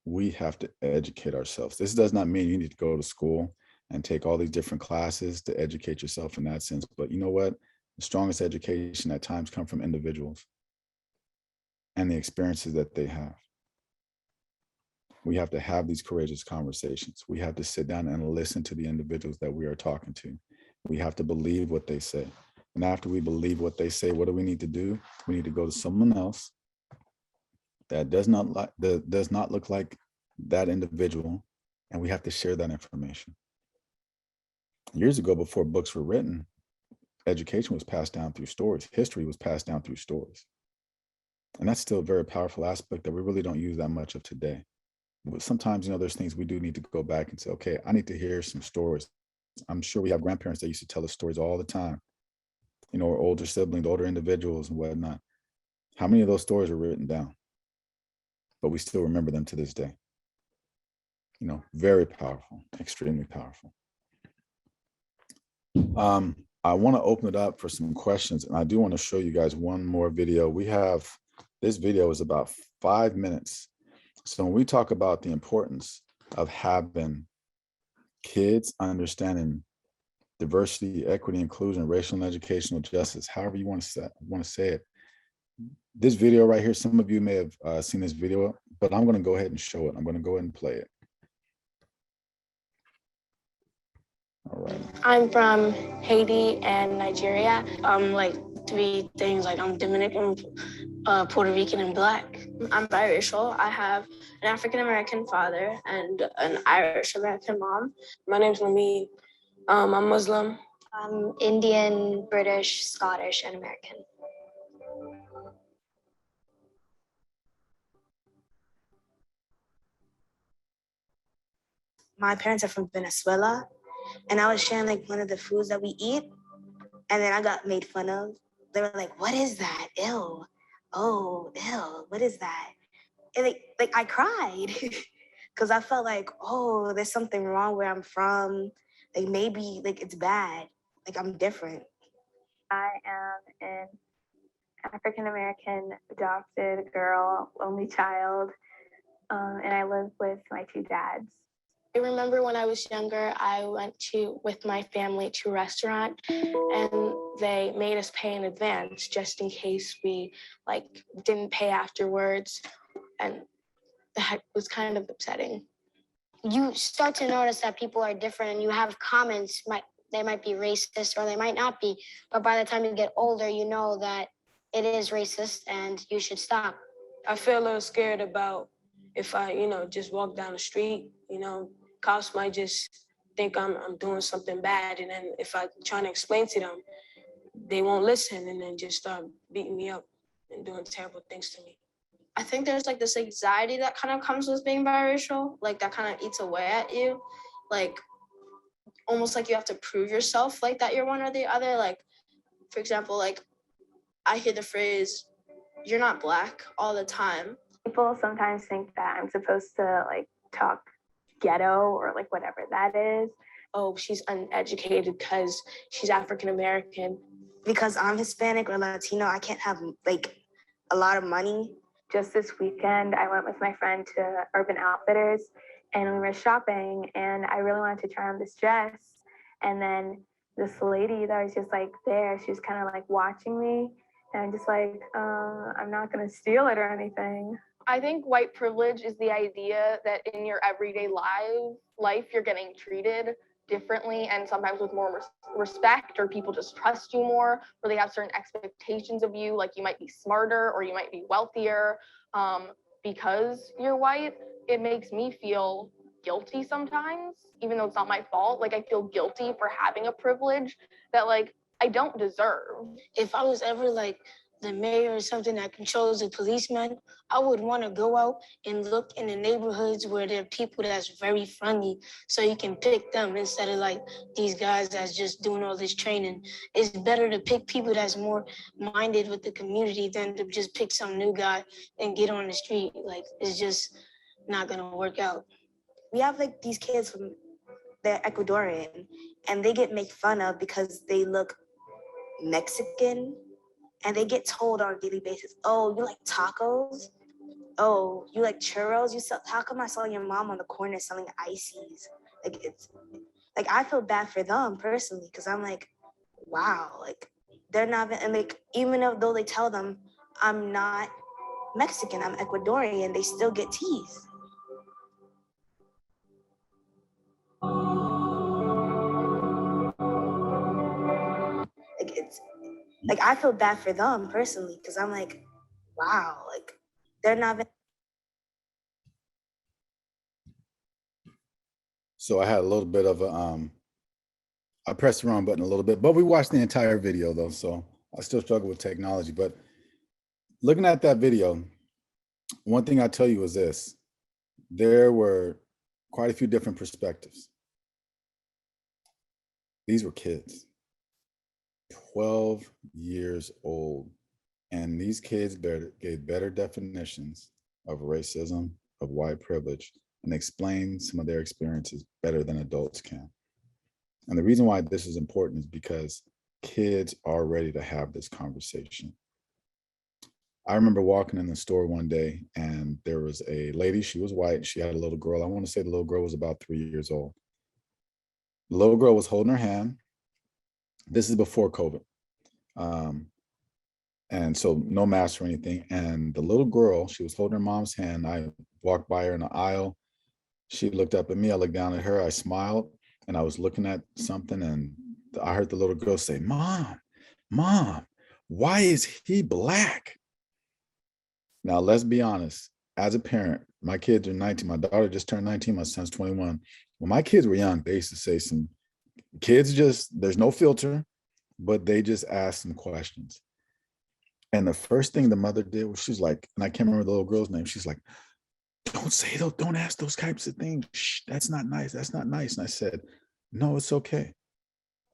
We have to educate ourselves. This does not mean you need to go to school and take all these different classes to educate yourself in that sense. But you know what? The strongest education at times come from individuals and the experiences that they have. We have to have these courageous conversations. We have to sit down and listen to the individuals that we are talking to. We have to believe what they say. And after we believe what they say, what do we need to do? We need to go to someone else that does not look like that individual, and we have to share that information. Years ago, before books were written, education was passed down through stories. History was passed down through stories. And that's still a very powerful aspect that we really don't use that much of today. But sometimes, there's things we do need to go back and say, okay, I need to hear some stories. I'm sure we have grandparents that used to tell us stories all the time, or older siblings, older individuals and whatnot. How many of those stories are written down? But we still remember them to this day. Very powerful, extremely powerful. I want to open it up for some questions, and I do want to show you guys one more video. This video is about 5 minutes. So when we talk about the importance of having kids understanding diversity, equity, inclusion, racial and educational justice, however you want to say it. This video right here, some of you may have seen this video, but I'm going to go ahead and show it. I'm going to go ahead and play it. All right. I'm from Haiti and Nigeria. I'm like three things, like I'm Dominican, Puerto Rican, and Black. I'm biracial. I have an African-American father and an Irish-American mom. My name's Lamid. I'm Muslim. I'm Indian, British, Scottish, and American. My parents are from Venezuela, and I was sharing like one of the foods that we eat, and then I got made fun of. They were like, "What is that? Ew. Oh, ew. What is that?" And like I cried because I felt like, oh, there's something wrong where I'm from. Like maybe like it's bad. Like I'm different. I am an African-American adopted girl, only child, and I live with my two dads. I remember when I was younger, I went with my family to a restaurant, and they made us pay in advance just in case we like didn't pay afterwards, and that was kind of upsetting. You start to notice that people are different, and you have comments. They might be racist or they might not be, but by the time you get older, you know that it is racist and you should stop. I feel a little scared about if I, just walk down the street, cops might just think I'm doing something bad. And then if I try to explain to them, they won't listen and then just start beating me up and doing terrible things to me. I think there's like this anxiety that kind of comes with being biracial, like that kind of eats away at you. Like almost like you have to prove yourself like that you're one or the other. Like, for example, like I hear the phrase, "You're not Black," all the time. People sometimes think that I'm supposed to like talk ghetto or like whatever that is. Oh, she's uneducated because she's African American. Because I'm Hispanic or Latino, I can't have like a lot of money. Just this weekend, I went with my friend to Urban Outfitters and we were shopping, and I really wanted to try on this dress. And then this lady that was just like there, she was kind of like watching me, and I'm just like, I'm not gonna steal it or anything. I think white privilege is the idea that in your everyday life you're getting treated differently and sometimes with more respect, or people just trust you more, or they have certain expectations of you, like you might be smarter or you might be wealthier. Because you're white, it makes me feel guilty sometimes, even though it's not my fault. Like I feel guilty for having a privilege that like I don't deserve. If I was ever like the mayor or something that controls the policeman, I would want to go out and look in the neighborhoods where there are people that's very friendly, so you can pick them instead of like these guys that's just doing all this training. It's better to pick people that's more minded with the community than to just pick some new guy and get on the street. Like it's just not gonna work out. We have like these kids from they're Ecuadorian and they get made fun of because they look Mexican. And they get told on a daily basis, "Oh, you like tacos? Oh, you like churros? How come I saw your mom on the corner selling ices?" Like it's like I feel bad for them personally because I'm like, wow, like they're not, and like even though they tell them I'm not Mexican, I'm Ecuadorian, they still get teased. Like it's like I feel bad for them personally because I'm like, wow, like they're not. So I had a little bit of a, I pressed the wrong button a little bit, but we watched the entire video though. So I still struggle with technology, but looking at that video, one thing I tell you is this, there were quite a few different perspectives. These were kids, 12 years old. And these kids gave better definitions of racism, of white privilege, and explained some of their experiences better than adults can. And the reason why this is important is because kids are ready to have this conversation. I remember walking in the store one day and there was a lady, she was white, she had a little girl. I want to say the little girl was about 3 years old. The little girl was holding her hand. This is before COVID. And so no mask or anything. And the little girl, she was holding her mom's hand. I walked by her in the aisle. She looked up at me. I looked down at her. I smiled, and I was looking at something. And I heard the little girl say, "Mom, Mom, why is he black?" Now, let's be honest. As a parent, my kids are 19. My daughter just turned 19. My son's 21. When my kids were young, they used to say some kids there's no filter, but they just ask some questions. And the first thing the mother did was she's like, and I can't remember the little girl's name. She's like, "Don't say those, don't ask those types of things. Shh, that's not nice. That's not nice." And I said, "No, it's okay.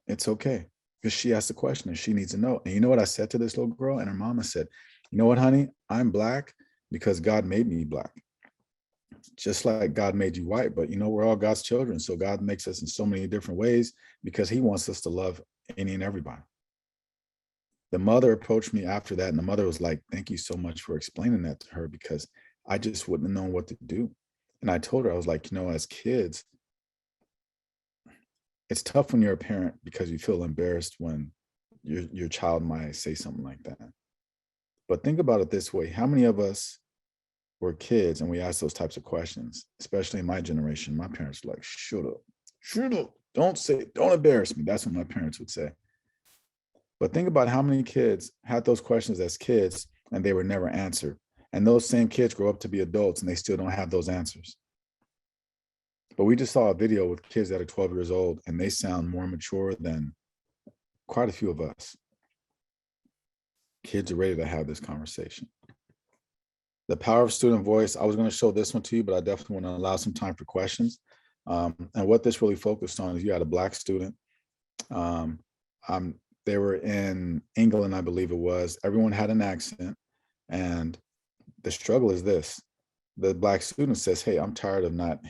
It's okay." Because she asked the question and she needs to know. And you know what I said to this little girl? And her mama said, "You know what, honey? I'm black because God made me black. Just like God made you white, but we're all God's children. So God makes us in so many different ways because he wants us to love any and everybody." The mother approached me after that, and the mother was like, "Thank you so much for explaining that to her, because I just wouldn't have known what to do." And I told her, I was like, as kids, it's tough when you're a parent because you feel embarrassed when your child might say something like that. But think about it this way. How many of us were kids and we asked those types of questions? Especially in my generation, my parents were like, shut up, don't embarrass me. That's what my parents would say. But think about how many kids had those questions as kids and they were never answered. And those same kids grow up to be adults and they still don't have those answers. But we just saw a video with kids that are 12 years old and they sound more mature than quite a few of us. Kids are ready to have this conversation. The power of student voice. I was going to show this one to you, but I definitely want to allow some time for questions. And what this really focused on is you had a Black student. They were in England, I believe it was. Everyone had an accent. And the struggle is this. The Black student says, "Hey, I'm tired of not,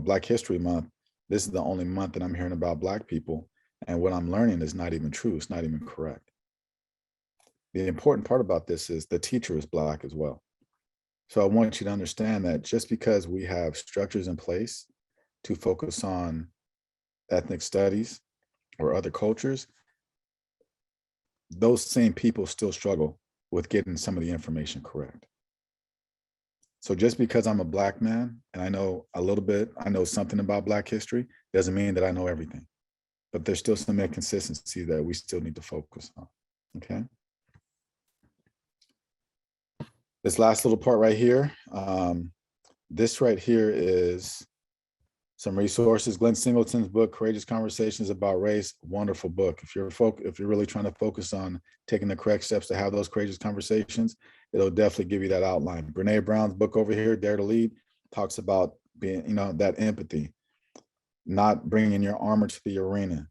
Black History Month. This is the only month that I'm hearing about Black people. And what I'm learning is not even true. It's not even correct." The important part about this is the teacher is Black as well. So I want you to understand that just because we have structures in place to focus on ethnic studies or other cultures, those same people still struggle with getting some of the information correct. So just because I'm a Black man and I know a little bit, I know something about Black history, doesn't mean that I know everything. But there's still some inconsistency that we still need to focus on, okay? This last little part right here, this right here is some resources. Glenn Singleton's book, Courageous Conversations About Race, wonderful book. If you're really trying to focus on taking the correct steps to have those courageous conversations, it'll definitely give you that outline. Brene Brown's book over here, Dare to Lead, talks about being, that empathy, not bringing your armor to the arena,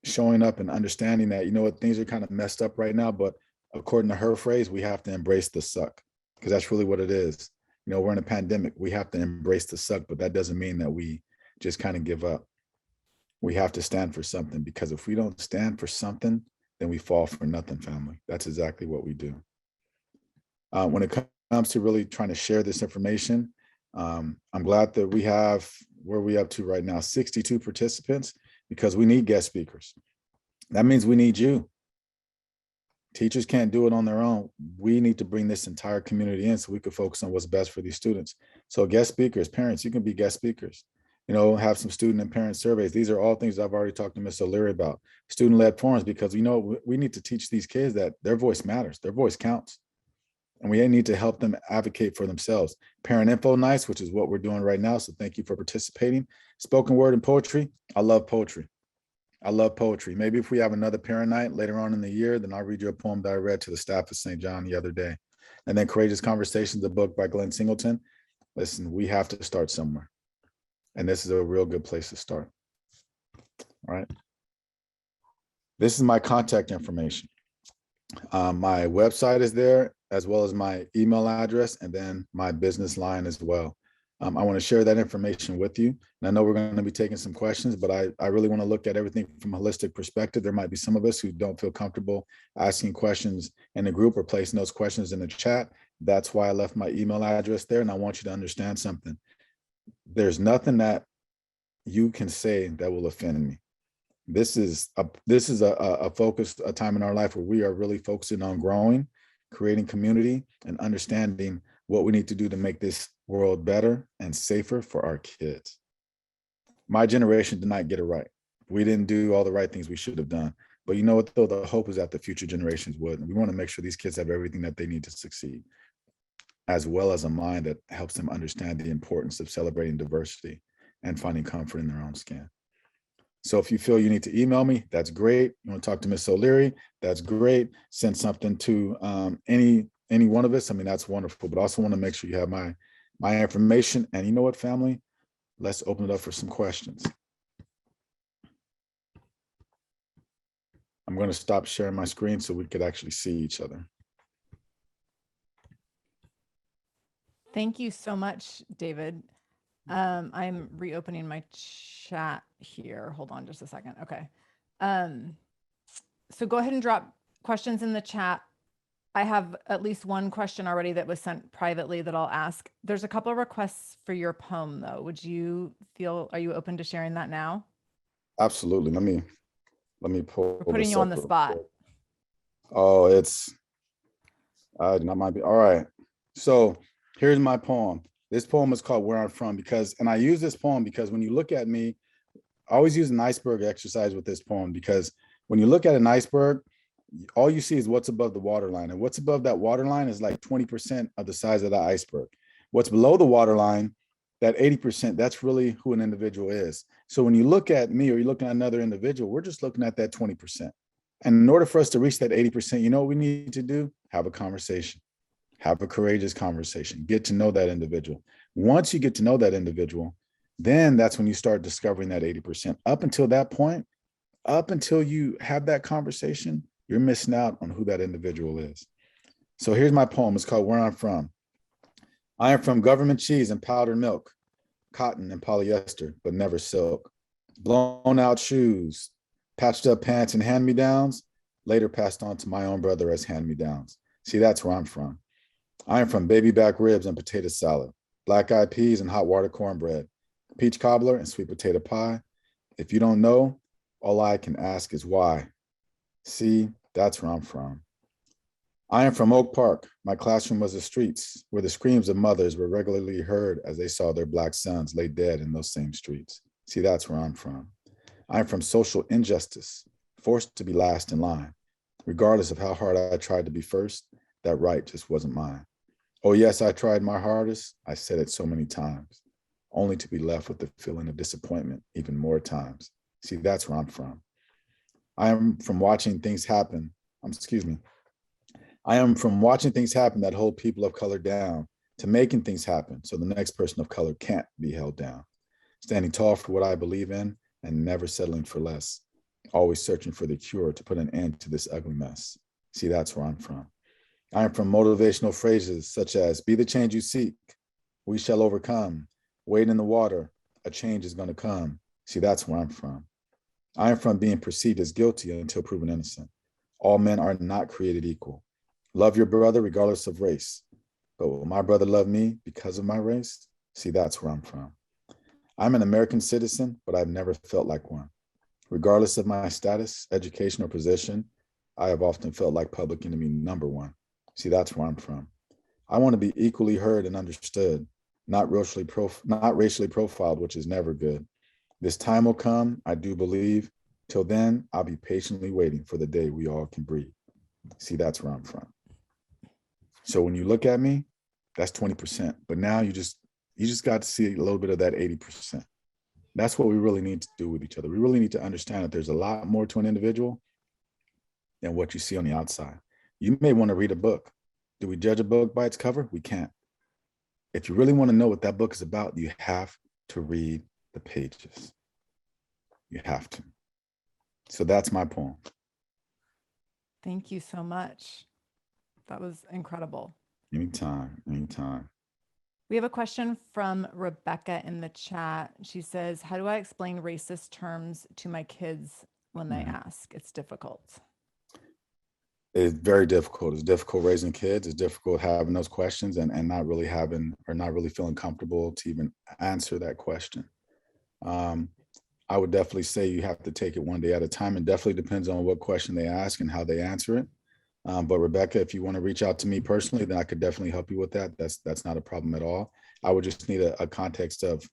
showing up and understanding that, things are kind of messed up right now, but according to her phrase, we have to embrace the suck, because that's really what it is. We're in a pandemic. We have to embrace the suck, but that doesn't mean that we just kind of give up. We have to stand for something, because if we don't stand for something, then we fall for nothing, family. That's exactly what we do. When it comes to really trying to share this information, I'm glad that we have, where we up to right now, 62 participants, because we need guest speakers. That means we need you. Teachers can't do it on their own. We need to bring this entire community in so we can focus on what's best for these students. So guest speakers, parents, you can be guest speakers. Have some student and parent surveys. These are all things I've already talked to Ms. O'Leary about. Student-led forums, because we need to teach these kids that their voice matters, their voice counts. And we need to help them advocate for themselves. Parent info nights, which is what we're doing right now. So thank you for participating. Spoken word and poetry. I love poetry. I love poetry. Maybe if we have another parent night later on in the year, then I'll read you a poem that I read to the staff at St. John the other day. And then Courageous Conversations, the book by Glenn Singleton. Listen, we have to start somewhere. And this is a real good place to start. All right. This is my contact information. My website is there, as well as my email address, and then my business line as well. I want to share that information with you. And I know we're going to be taking some questions, but I really want to look at everything from a holistic perspective. There might be some of us who don't feel comfortable asking questions in the group or placing those questions in the chat. That's why I left my email address there. And I want you to understand something. There's nothing that you can say that will offend me. This is a focus, a time in our life where we are really focusing on growing, creating community, and understanding what we need to do to make this world better and safer for our kids. My generation did not get it right. We didn't do all the right things we should have done. But you know what, though? The hope is that the future generations would. And we want to make sure these kids have everything that they need to succeed, as well as a mind that helps them understand the importance of celebrating diversity and finding comfort in their own skin. So if you feel you need to email me, that's great. You want to talk to Miss O'Leary, that's great. Send something to any one of us. I mean, that's wonderful. But also want to make sure you have my information. And you know what, family? Let's open it up for some questions. I'm going to stop sharing my screen so we could actually see each other. Thank you so much, David. I'm reopening my chat here. Hold on just a second. Okay. So go ahead and drop questions in the chat. I have at least one question already that was sent privately that I'll ask. There's a couple of requests for your poem though. Are you open to sharing that now? Absolutely. Let me pull. We're putting you on the spot. Oh, that might be all right. So here's my poem. This poem is called Where I'm From and I use this poem because when you look at me, I always use an iceberg exercise with this poem, because when you look at an iceberg, all you see is what's above the waterline. And what's above that waterline is like 20% of the size of the iceberg. What's below the waterline, that 80%, that's really who an individual is. So when you look at me or you're looking at another individual, we're just looking at that 20%. And in order for us to reach that 80%, you know what we need to do? Have a conversation. Have a courageous conversation. Get to know that individual. Once you get to know that individual, then that's when you start discovering that 80%. Up until that point, up until you have that conversation, you're missing out on who that individual is. So here's my poem. It's called Where I'm From. I am from government cheese and powdered milk, cotton and polyester, but never silk. Blown out shoes, patched up pants and hand-me-downs, later passed on to my own brother as hand-me-downs. See, that's where I'm from. I am from baby back ribs and potato salad, black-eyed peas and hot water cornbread, peach cobbler and sweet potato pie. If you don't know, all I can ask is why. See, that's where I'm from. I am from Oak Park. My classroom was the streets where the screams of mothers were regularly heard as they saw their Black sons lay dead in those same streets. See, that's where I'm from. I am from social injustice, forced to be last in line. Regardless of how hard I tried to be first, that right just wasn't mine. Oh yes, I tried my hardest. I said it so many times, only to be left with the feeling of disappointment even more times. See, that's where I'm from. I am from watching things happen. I am from watching things happen that hold people of color down to making things happen so the next person of color can't be held down. Standing tall for what I believe in and never settling for less. Always searching for the cure to put an end to this ugly mess. See, that's where I'm from. I am from motivational phrases such as, be the change you seek, we shall overcome, wade in the water, a change is gonna come. See, that's where I'm from. I am from being perceived as guilty until proven innocent. All men are not created equal. Love your brother regardless of race. But will my brother love me because of my race? See, that's where I'm from. I'm an American citizen, but I've never felt like one. Regardless of my status, education, or position, I have often felt like public enemy number one. See, that's where I'm from. I want to be equally heard and understood, not racially profiled, which is never good. This time will come, I do believe. Till then, I'll be patiently waiting for the day we all can breathe. See, that's where I'm from. So when you look at me, that's 20%. But now you just got to see a little bit of that 80%. That's what we really need to do with each other. We really need to understand that there's a lot more to an individual than what you see on the outside. You may want to read a book. Do we judge a book by its cover? We can't. If you really want to know what that book is about, you have to read the pages. You have to. So that's my poem. Thank you so much. That was incredible. Anytime. We have a question from Rebecca in the chat. She says, how do I explain racist terms to my kids when they ask? It's difficult. It's very difficult. It's difficult raising kids. It's difficult having those questions and not really feeling comfortable to even answer that question. I would definitely say you have to take it one day at a time. It definitely depends on what question they ask and how they answer it. But Rebecca, if you want to reach out to me personally, then I could definitely help you with that. That's not a problem at all. I would just need a context of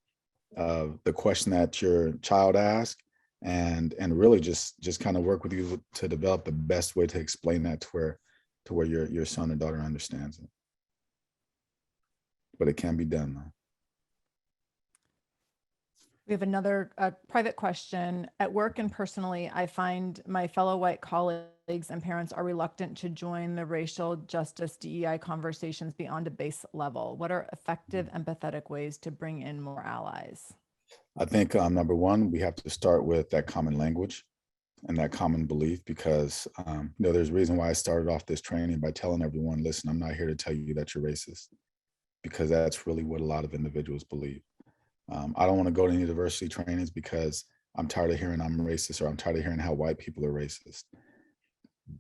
the question that your child asked, and really just kind of work with you to develop the best way to explain that to where your son or daughter understands it. But it can be done though. We have another private question. At work and personally, I find my fellow white colleagues and parents are reluctant to join the racial justice DEI conversations beyond a base level. What are effective, empathetic ways to bring in more allies? I think number one, we have to start with that common language and that common belief, because there's a reason why I started off this training by telling everyone, listen, I'm not here to tell you that you're racist, because that's really what a lot of individuals believe. I don't want to go to any diversity trainings because I'm tired of hearing I'm racist, or I'm tired of hearing how white people are racist.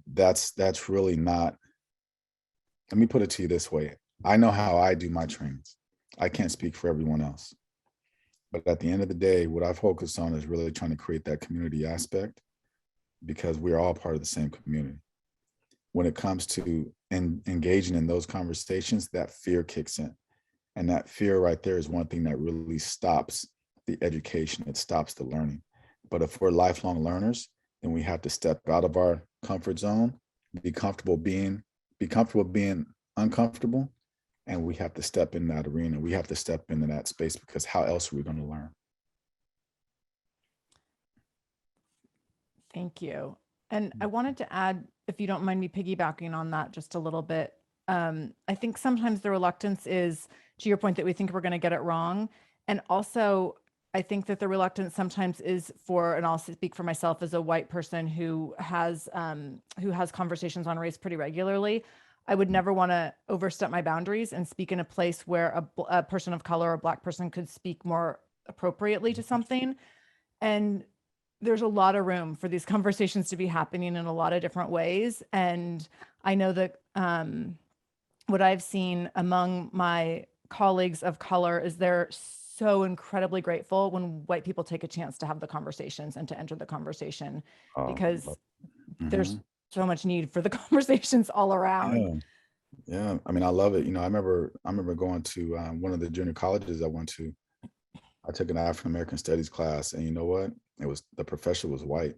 That's really not, let me put it to you this way. I know how I do my trainings. I can't speak for everyone else. But at the end of the day, what I focus on is really trying to create that community aspect, because we're all part of the same community. When it comes to engaging in those conversations, that fear kicks in. And that fear right there is one thing that really stops the education. It stops the learning. But if we're lifelong learners, then we have to step out of our comfort zone, be comfortable being uncomfortable. And we have to step in that arena. We have to step into that space, because how else are we going to learn? Thank you. And I wanted to add, if you don't mind me piggybacking on that just a little bit, I think sometimes the reluctance is, to your point, that we think we're going to get it wrong. And also, I think that the reluctance sometimes is for, and I'll speak for myself as a white person who has conversations on race pretty regularly, I would never want to overstep my boundaries and speak in a place where a person of color or Black person could speak more appropriately to something. And there's a lot of room for these conversations to be happening in a lot of different ways. And I know that what I've seen among my colleagues of color is they're so incredibly grateful when white people take a chance to have the conversations and to enter the conversation, because there's so much need for the conversations all around. Yeah. I mean, I love it. I remember going to one of the junior colleges I went to. I took an African American studies class, and you know what? The professor was white.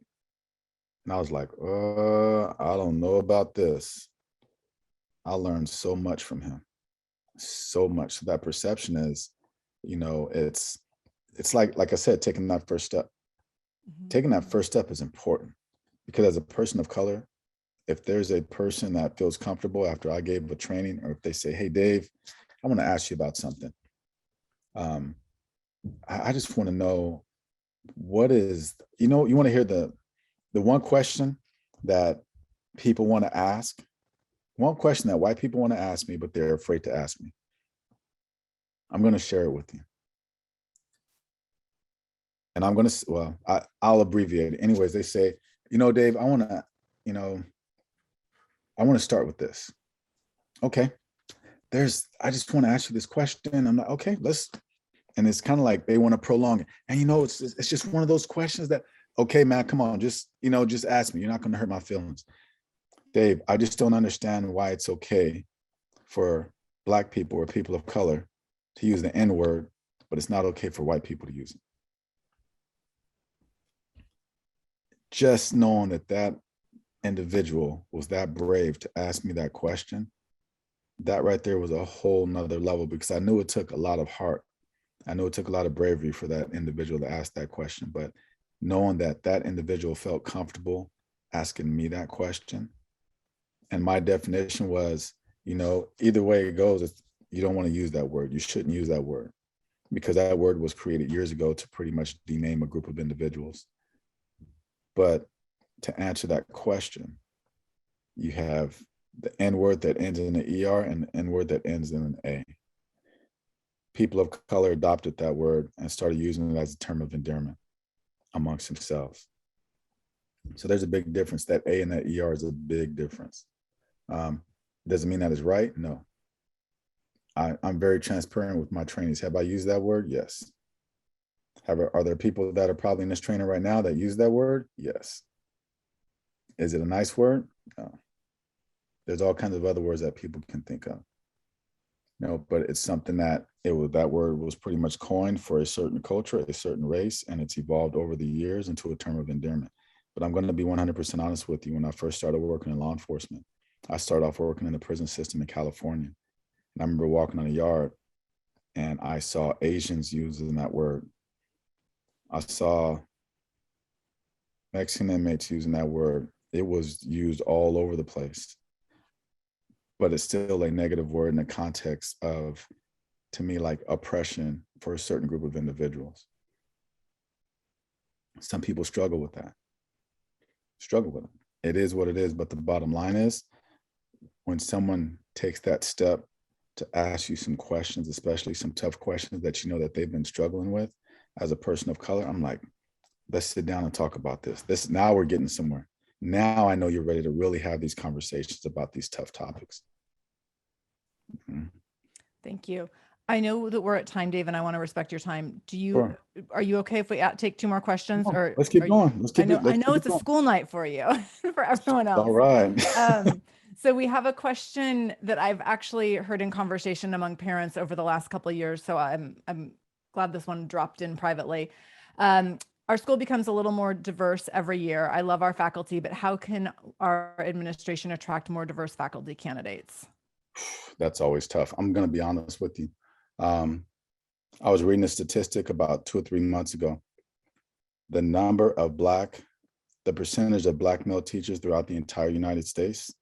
And I was like, I don't know about this. I learned so much from him. So much. So that perception is, it's like I said, taking that first step. Taking that first step is important, because as a person of color, if there's a person that feels comfortable after I gave a training, or if they say, hey, Dave, I want to ask you about something. I just want to know what is, you want to hear the one question that people want to ask, one question that white people want to ask me, but they're afraid to ask me. I'm going to share it with you. And I'm going to, I'll abbreviate it. Anyways, they say, Dave, I want to start with this. Okay. I just want to ask you this question. I'm like, okay, and it's kind of like they want to prolong it. And it's just one of those questions that, okay, man, come on, just ask me. You're not going to hurt my feelings. Dave, I just don't understand why it's okay for Black people or people of color to use the N-word, but it's not okay for white people to use it. Just knowing that individual was that brave to ask me that question, that right there was a whole nother level, because I knew it took a lot of heart. I know it took a lot of bravery for that individual to ask that question, but knowing that individual felt comfortable asking me that question. And my definition was, either way it goes, you don't want to use that word. You shouldn't use that word, because that word was created years ago to pretty much dename a group of individuals. But to answer that question, you have the N word that ends in an ER and the N word that ends in an A. People of color adopted that word and started using it as a term of endearment amongst themselves. So there's a big difference. That A and that ER is a big difference. Doesn't mean that is right. No. I'm very transparent with my trainees. Have I used that word? Yes. Are there people that are probably in this training right now that use that word? Yes. Is it a nice word? No. There's all kinds of other words that people can think of. But it's something that that word was pretty much coined for a certain culture, a certain race, and it's evolved over the years into a term of endearment. But I'm going to be 100% honest with you. When I first started working in law enforcement, I started off working in the prison system in California. And I remember walking on a yard and I saw Asians using that word. I saw Mexican inmates using that word. It was used all over the place. But it's still a negative word in the context of, to me, like oppression for a certain group of individuals. Some people struggle with that. Struggle with it. It is what it is. But the bottom line is, when someone takes that step to ask you some questions, especially some tough questions that you know that they've been struggling with as a person of color, I'm like, let's sit down and talk about this. Now we're getting somewhere. Now I know you're ready to really have these conversations about these tough topics. Mm-hmm. Thank you. I know that we're at time, Dave, and I want to respect your time. Sure. Are you okay if we take 2 more questions? Or let's keep going. I know it's a school night for you, for everyone else. All right. So we have a question that I've actually heard in conversation among parents over the last couple of years. So I'm glad this one dropped in privately. Our school becomes a little more diverse every year. I love our faculty, but how can our administration attract more diverse faculty candidates? That's always tough. I'm going to be honest with you. I was reading a statistic about 2 or 3 months ago. The percentage of Black male teachers throughout the entire United States,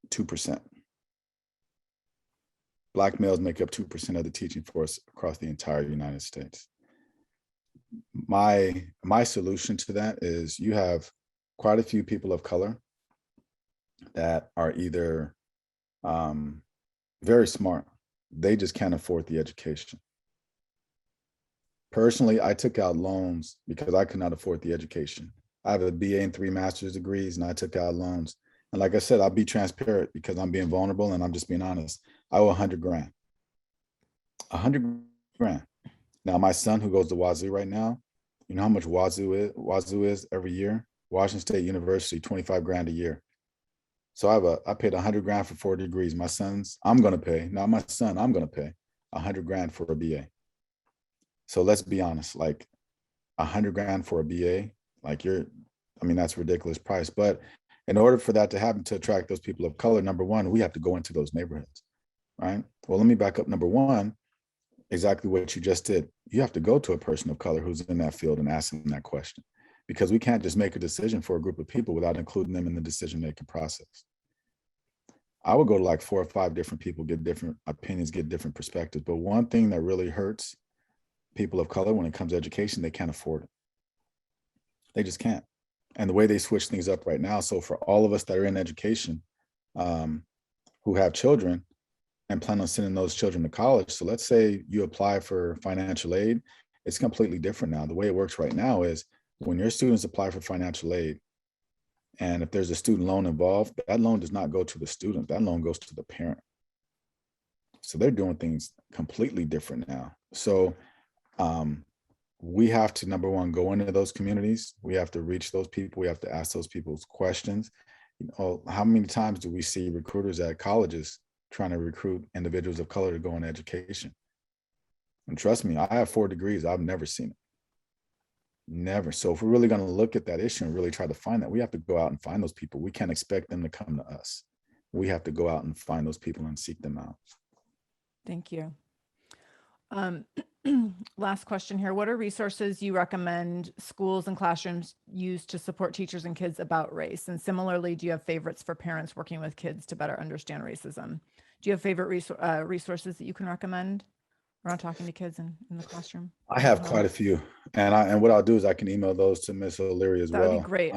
2%. Black males make up 2% of the teaching force across the entire United States. My solution to that is you have quite a few people of color that are either very smart. They just can't afford the education. Personally, I took out loans because I could not afford the education. I have a BA and 3 master's degrees, and I took out loans. And like I said, I'll be transparent because I'm being vulnerable and I'm just being honest. I owe $100,000. $100,000. Now, my son who goes to Wazoo right now, you know how much Wazoo is every year? Washington State University, $25,000 a year. So I paid $100,000 for 4 degrees. I'm going to pay, not my son, I'm going to pay $100,000 for a BA. So let's be honest, like $100,000 for a BA, like that's a ridiculous price. But in order for that to happen, to attract those people of color, number one, we have to go into those neighborhoods, right? Well, let me back up. Number one, exactly what you just did. You have to go to a person of color who's in that field and ask them that question, because we can't just make a decision for a group of people without including them in the decision-making process. I would go to like 4 or 5 different people, get different opinions, get different perspectives. But one thing that really hurts people of color when it comes to education, they can't afford it. They just can't. And the way they switch things up right now, so for all of us that are in education, who have children and plan on sending those children to college. So let's say you apply for financial aid. It's completely different now. The way it works right now is when your students apply for financial aid, and if there's a student loan involved, that loan does not go to the student. That loan goes to the parent. So they're doing things completely different now. So we have to, number one, go into those communities. We have to reach those people. We have to ask those people questions. How many times do we see recruiters at colleges trying to recruit individuals of color to go into education? And trust me, I have 4 degrees. I've never seen it. Never. So if we're really going to look at that issue and really try to find that, we have to go out and find those people. We can't expect them to come to us. We have to go out and find those people and seek them out. Thank you. Last question here. What are resources you recommend schools and classrooms use to support teachers and kids about race? And similarly, do you have favorites for parents working with kids to better understand racism? Do you have favorite resources that you can recommend around talking to kids in the classroom? I have quite a few. And what I'll do is I can email those to Miss O'Leary as well. That would be great.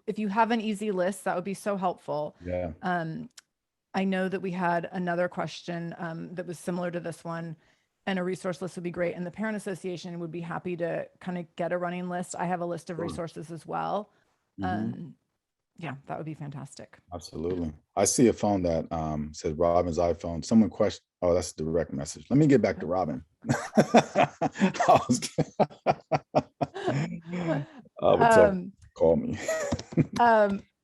If you have an easy list, that would be so helpful. Yeah. I know that we had another question that was similar to this one, and a resource list would be great. And the Parent Association would be happy to kind of get a running list. I have a list of resources as well. Yeah, that would be fantastic. Absolutely. I see a phone that says Robin's iPhone. Someone question. Oh, that's a direct message. Let me get back to Robin. I was what's up? Um, Call me.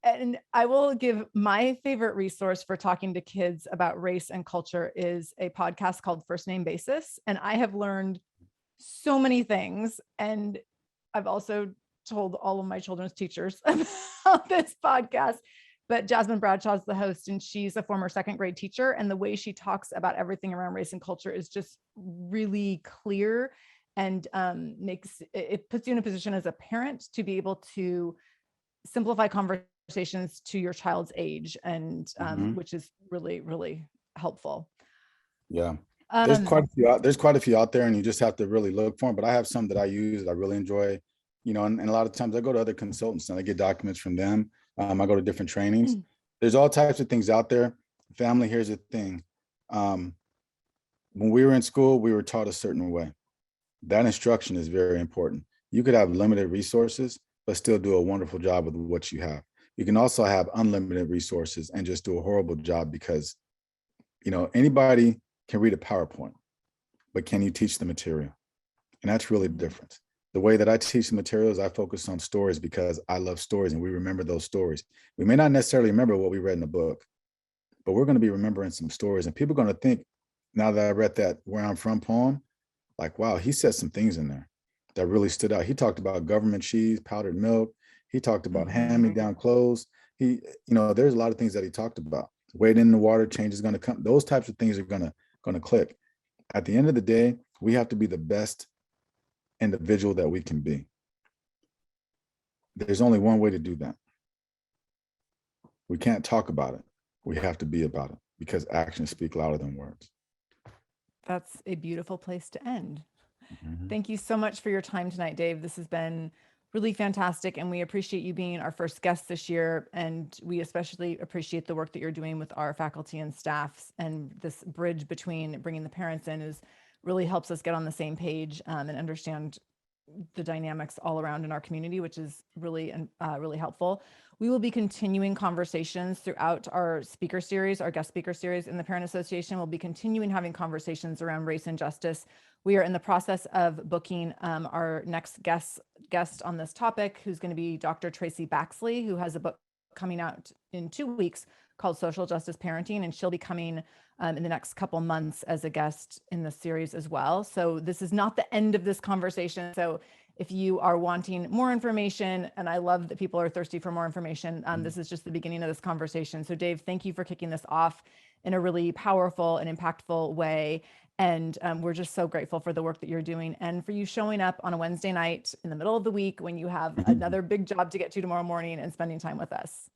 And I will give my favorite resource for talking to kids about race and culture is a podcast called First Name Basis. And I have learned so many things. And I've also told all of my children's teachers about this podcast. But Jasmine Bradshaw's the host, and she's a former second grade teacher. And the way she talks about everything around race and culture is just really clear, and makes it puts you in a position as a parent to be able to simplify conversations to your child's age, and which is really, really helpful. Yeah. There's Um, quite a few out there, and you just have to really look for them. But I have some that I use that I really enjoy, and a lot of times I go to other consultants and I get documents from them. I go to different trainings. There's all types of things out there. Family, here's the thing. When we were in school, we were taught a certain way. That instruction is very important. You could have limited resources, but still do a wonderful job with what you have. You can also have unlimited resources and just do a horrible job because, anybody can read a PowerPoint, but can you teach the material? And that's really the difference. The way that I teach the materials, I focus on stories because I love stories and we remember those stories. We may not necessarily remember what we read in the book, but we're going to be remembering some stories, and people are going to think, now that I read that Where I'm From poem, like, wow, he said some things in there that really stood out. He talked about government cheese, powdered milk. He talked about hand-me-down clothes. There's a lot of things that he talked about. Wade in the water, change is going to come. Those types of things are going to click. At the end of the day, we have to be the best individual that we can be. There's only one way to do that. We can't talk about it. We have to be about it, because actions speak louder than words. That's a beautiful place to end. Mm-hmm. Thank you so much for your time tonight, Dave. This has been really fantastic, and we appreciate you being our first guest this year. And we especially appreciate the work that you're doing with our faculty and staffs. And this bridge between bringing the parents in really helps us get on the same page and understand the dynamics all around in our community, which is really, really helpful. We will be continuing conversations throughout our speaker series, our guest speaker series in the Parent Association. We'll be continuing having conversations around race and justice. We are in the process of booking our next guest on this topic, who's going to be Dr. Tracy Baxley, who has a book coming out in 2 weeks called Social Justice Parenting, and she'll be coming in the next couple months as a guest in the series as well. So this is not the end of this conversation. So if you are wanting more information, and I love that people are thirsty for more information, this is just the beginning of this conversation. So Dave, thank you for kicking this off in a really powerful and impactful way. And we're just so grateful for the work that you're doing, and for you showing up on a Wednesday night in the middle of the week when you have another big job to get to tomorrow morning, and spending time with us.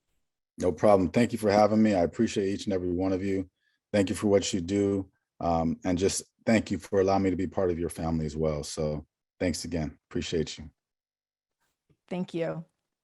No problem. Thank you for having me. I appreciate each and every one of you. Thank you for what you do. And just thank you for allowing me to be part of your family as well. So thanks again. Appreciate you. Thank you.